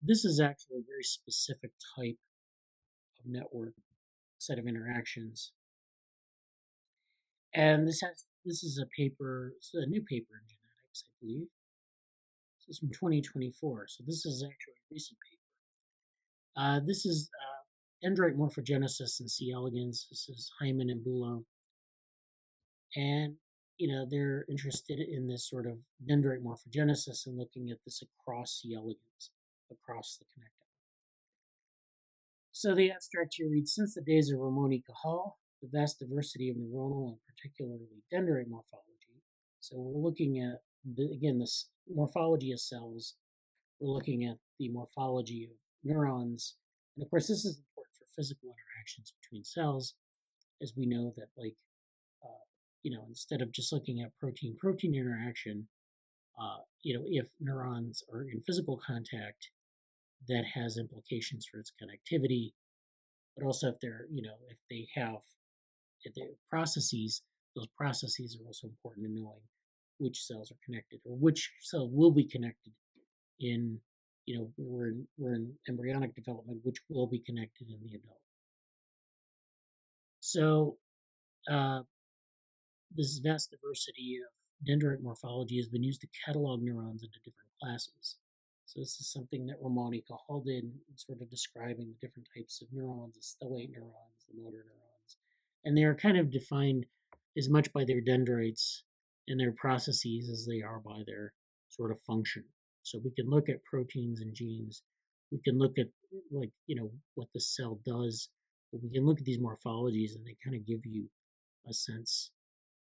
This is actually a very specific type of network, set of interactions. And this is a paper, it's a new paper in genetics, I believe. This is from 2024. So this is actually a recent paper. This is dendrite morphogenesis in C. elegans. This is Hyman and Bulow. And, they're interested in this sort of dendrite morphogenesis and looking at this across C. elegans, across the connectome. So the abstract here reads, since the days of Ramon y Cajal, the vast diversity of neuronal and particularly dendrite morphology. So we're looking at, this morphology of cells. We're looking at the morphology of neurons. And of course, this is important for physical interactions between cells, as we know that, instead of just looking at protein-protein interaction, if neurons are in physical contact, that has implications for its connectivity, but also if they're, if they're processes, those processes are also important in knowing which cells are connected or which cells will be connected in, we're in embryonic development, which will be connected in the adult. So this vast diversity of dendrite morphology has been used to catalog neurons into different classes. So this is something that Ramon y Cajal did, sort of describing the different types of neurons, the stellate neurons, the motor neurons. And they are kind of defined as much by their dendrites and their processes as they are by their sort of function. So we can look at proteins and genes. We can look at, what the cell does. But we can look at these morphologies and they kind of give you a sense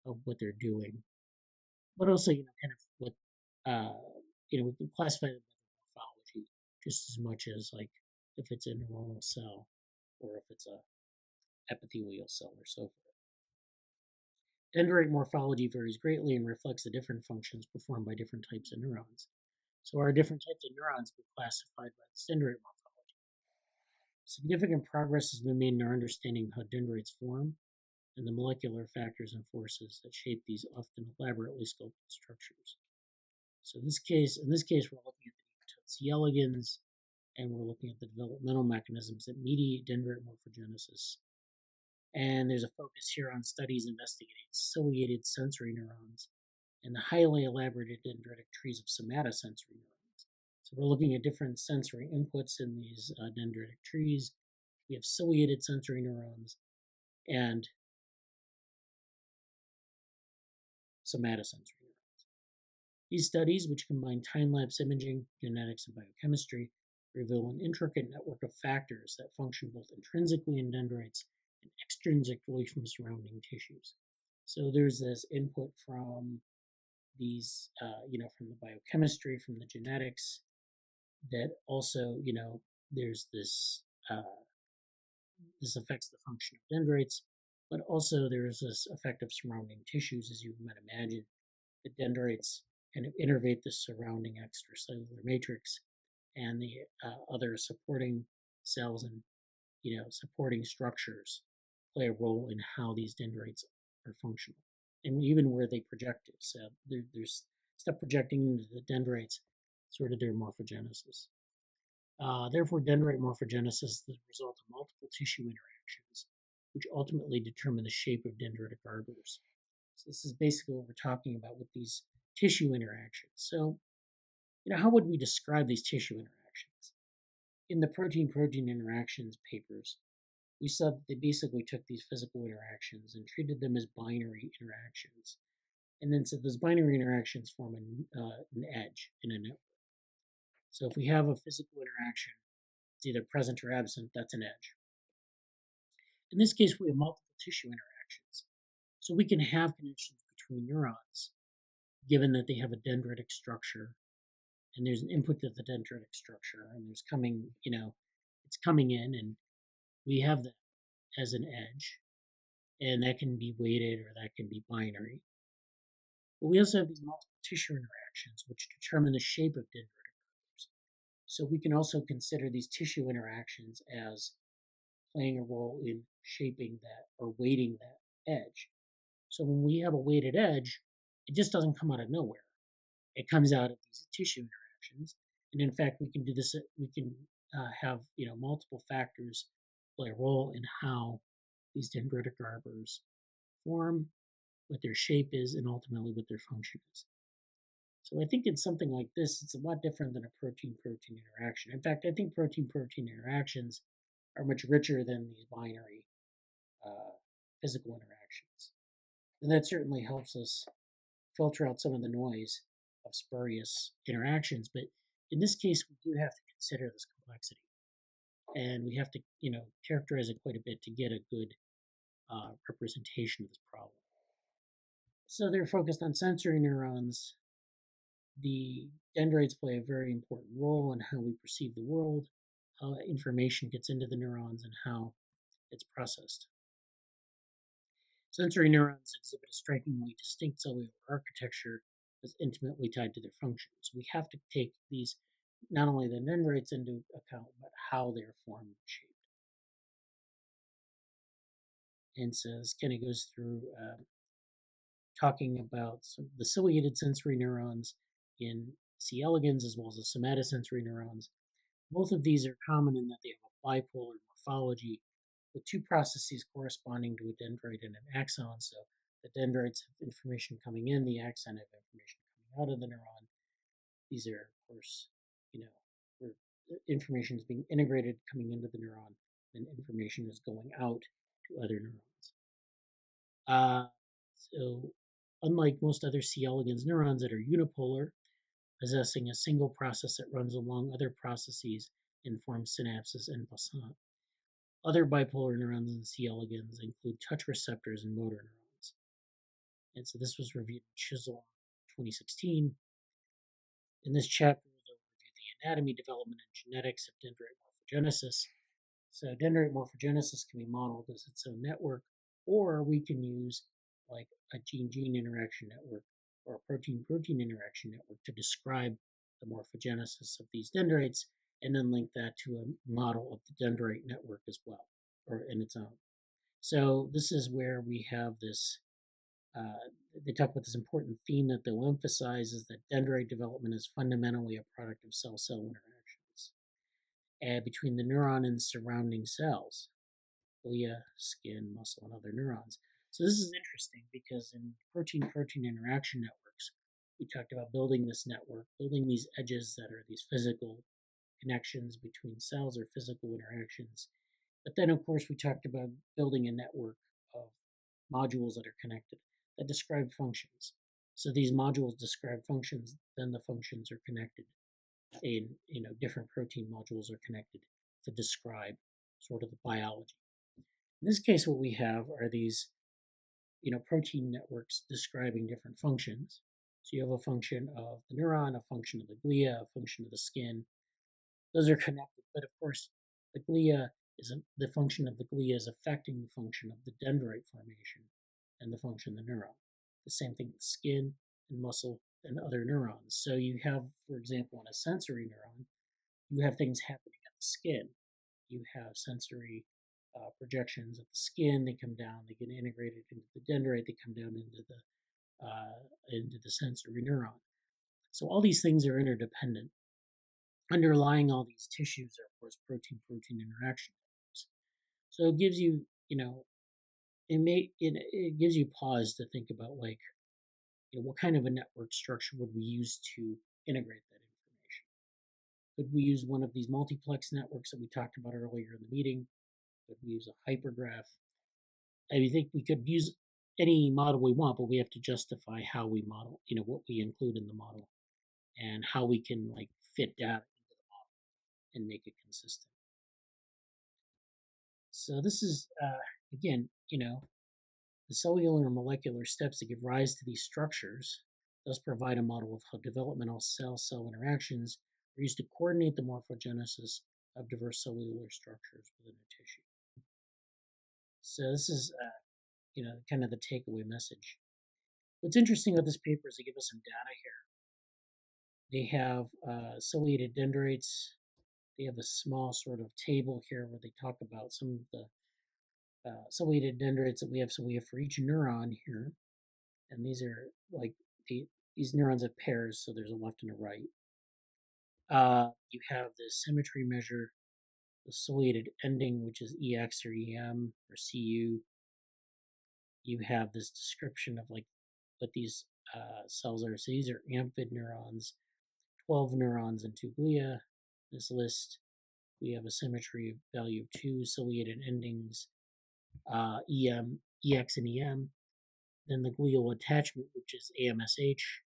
of what they're doing. But also, kind of what, we can classify them by morphology just as much as, like, if it's a neuronal cell or if it's a epithelial cell or so forth. Dendrite morphology varies greatly and reflects the different functions performed by different types of neurons. So our different types of neurons will be classified by this dendrite morphology. Significant progress has been made in our understanding of how dendrites form and the molecular factors and forces that shape these often elaborately sculpted structures. So in this case, we're looking at the C. elegans, and we're looking at the developmental mechanisms that mediate dendrite morphogenesis. And there's a focus here on studies investigating ciliated sensory neurons and the highly elaborated dendritic trees of somatosensory neurons. So we're looking at different sensory inputs in these dendritic trees. We have ciliated sensory neurons and somatosensory neurons. These studies, which combine time-lapse imaging, genetics, and biochemistry, reveal an intricate network of factors that function both intrinsically in dendrites and extrinsically from surrounding tissues. So there's this input from these, from the biochemistry, from the genetics, that also, there's this, this affects the function of dendrites, but also there's this effect of surrounding tissues, as you might imagine. The dendrites kind of innervate the surrounding extracellular matrix, and the other supporting cells and supporting structures play a role in how these dendrites are functional, and even where they project it. So there's stuff projecting into the dendrites, sort of their morphogenesis. Therefore, dendrite morphogenesis is the result of multiple tissue interactions, which ultimately determine the shape of dendritic arbors. So this is basically what we're talking about with these tissue interactions. So, how would we describe these tissue interactions? In the protein-protein interactions papers, we saw that they basically took these physical interactions and treated them as binary interactions, and then said those binary interactions form an edge in a network. So if we have a physical interaction, it's either present or absent, that's an edge. In this case, we have multiple tissue interactions. So we can have connections between neurons, given that they have a dendritic structure, and there's an input to the dendritic structure, and there's coming, it's coming in, and we have that as an edge, and that can be weighted or that can be binary. But we also have these multiple tissue interactions, which determine the shape of dendritic arbors. So we can also consider these tissue interactions as playing a role in shaping that or weighting that edge. So when we have a weighted edge, it just doesn't come out of nowhere. It comes out of these tissue interactions, and in fact, we can do this. We can have multiple factors play a role in how these dendritic arbors form, what their shape is, and ultimately what their function is. So I think in something like this, it's a lot different than a protein-protein interaction. In fact, I think protein-protein interactions are much richer than these binary physical interactions. And that certainly helps us filter out some of the noise of spurious interactions. But in this case, we do have to consider this complexity. And we have to, characterize it quite a bit to get a good representation of this problem. So they're focused on sensory neurons. The dendrites play a very important role in how we perceive the world, how information gets into the neurons, and how it's processed. Sensory neurons exhibit a strikingly distinct cellular architecture that's intimately tied to their functions. We have to take these, not only the dendrites into account, but how they're formed and shaped. And so this kind of goes through talking about the ciliated sensory neurons in C. elegans as well as the somatosensory neurons. Both of these are common in that they have a bipolar morphology with two processes corresponding to a dendrite and an axon. So the dendrites have information coming in, the axon have information coming out of the neuron. These are, of course, where information is being integrated coming into the neuron, and information is going out to other neurons. So unlike most other C. elegans neurons that are unipolar, possessing a single process that runs along other processes and forms synapses and passant, other bipolar neurons in C. elegans include touch receptors and motor neurons. And so this was reviewed in Chisel 2016. In this chapter, they'll review the anatomy, development, and genetics of dendrite morphogenesis. So dendrite morphogenesis can be modeled as its own network, or we can use like a gene-gene interaction network or a protein-protein interaction network to describe the morphogenesis of these dendrites, and then link that to a model of the dendrite network as well, or in its own. So this is where we have this, they talk about this important theme that they'll emphasize is that dendrite development is fundamentally a product of cell-cell interactions between the neuron and surrounding cells, glia, skin, muscle, and other neurons. So this is interesting because in protein-protein interaction networks, we talked about building this network, building these edges that are these physical connections between cells or physical interactions. But then, of course, we talked about building a network of modules that are connected that describe functions. So these modules describe functions, then the functions are connected. In different protein modules are connected to describe sort of the biology. In this case, what we have are these protein networks describing different functions. So you have a function of the neuron, a function of the glia, a function of the skin. Those are connected, but of course, the function of the glia is affecting the function of the dendrite formation and the function of the neuron. The same thing with skin and muscle and other neurons. So you have, for example, in a sensory neuron, you have things happening at the skin. You have sensory projections of the skin. They come down, they get integrated into the dendrite, they come down into the sensory neuron. So all these things are interdependent. Underlying all these tissues are, of course, protein-protein interaction networks. So it gives you, it gives you pause to think about what kind of a network structure would we use to integrate that information? Could we use one of these multiplex networks that we talked about earlier in the meeting? Could we use a hypergraph? I think we could use any model we want, but we have to justify how we model, what we include in the model and how we can fit data into the model and make it consistent. So this is, again, the cellular and molecular steps that give rise to these structures thus provide a model of how developmental cell-cell interactions are used to coordinate the morphogenesis of diverse cellular structures within a tissue. So this is, kind of the takeaway message. What's interesting about this paper is they give us some data here. They have ciliated dendrites. They have a small sort of table here where they talk about some of the ciliated dendrites that we have. So we have for each neuron here, and these are these neurons have pairs, so there's a left and a right. You have the symmetry measure, the ciliated ending, which is EX or EM or CU. You have this description of what these cells are. So these are amphid neurons, 12 neurons and 2 glia. This list, we have a symmetry of value of 2 ciliated endings, EX and EM. Then the glial attachment, which is AMSH.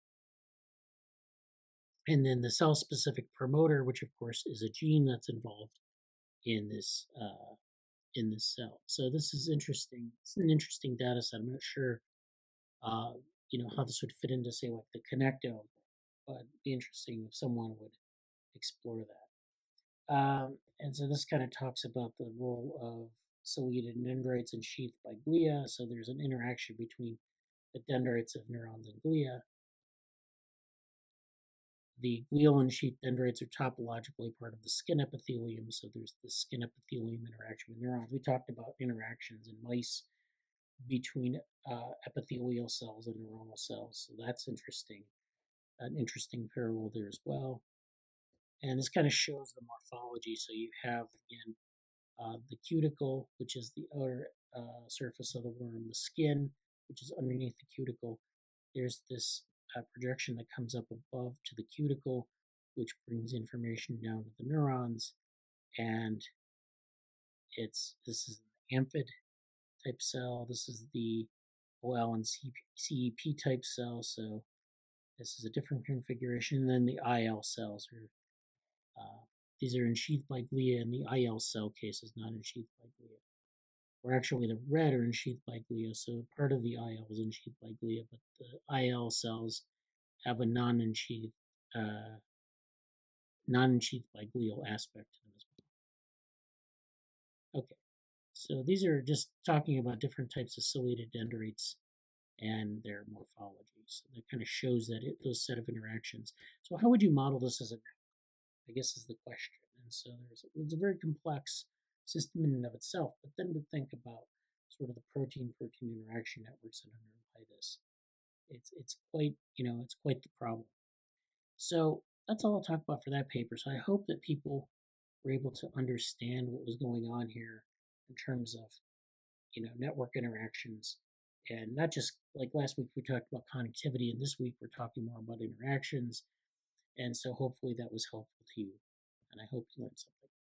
And then the cell-specific promoter, which of course is a gene that's involved in this cell. So this is interesting. It's an interesting data set. I'm not sure, how this would fit into, say, like the connectome, but it'd be interesting if someone would explore that. And so this kind of talks about the role of ciliated dendrites and sheathed by glia. So there's an interaction between the dendrites of neurons and glia. The glial and sheath dendrites are topologically part of the skin epithelium, so there's the skin epithelium interaction with neurons. We talked about interactions in mice between epithelial cells and neuronal cells, so that's interesting. An interesting parallel there as well. And this kind of shows the morphology. So you have, again, the cuticle, which is the outer surface of the worm, the skin, which is underneath the cuticle. There's this projection that comes up above to the cuticle, which brings information down to the neurons. And this is an amphid type cell. This is the OL and CEP type cell. So this is a different configuration. And then the IL cells are these are ensheathed by glia, and the IL cell case is not ensheathed by glia. Or actually, the red are ensheathed by glia, so part of the IL is ensheathed by glia, but the IL cells have a non-ensheathed by glial aspect to them as well. Okay, so these are just talking about different types of ciliated dendrites and their morphology. So that kind of shows that those set of interactions. So how would you model this as a network, I guess, is the question. And so it's a very complex system in and of itself, but then to think about sort of the protein-protein interaction networks that underlie this, it's quite, it's quite the problem. So that's all I'll talk about for that paper. So I hope that people were able to understand what was going on here in terms of, network interactions, and not just like last week we talked about connectivity, and this week we're talking more about interactions. And so hopefully that was helpful to you, and I hope you learned something.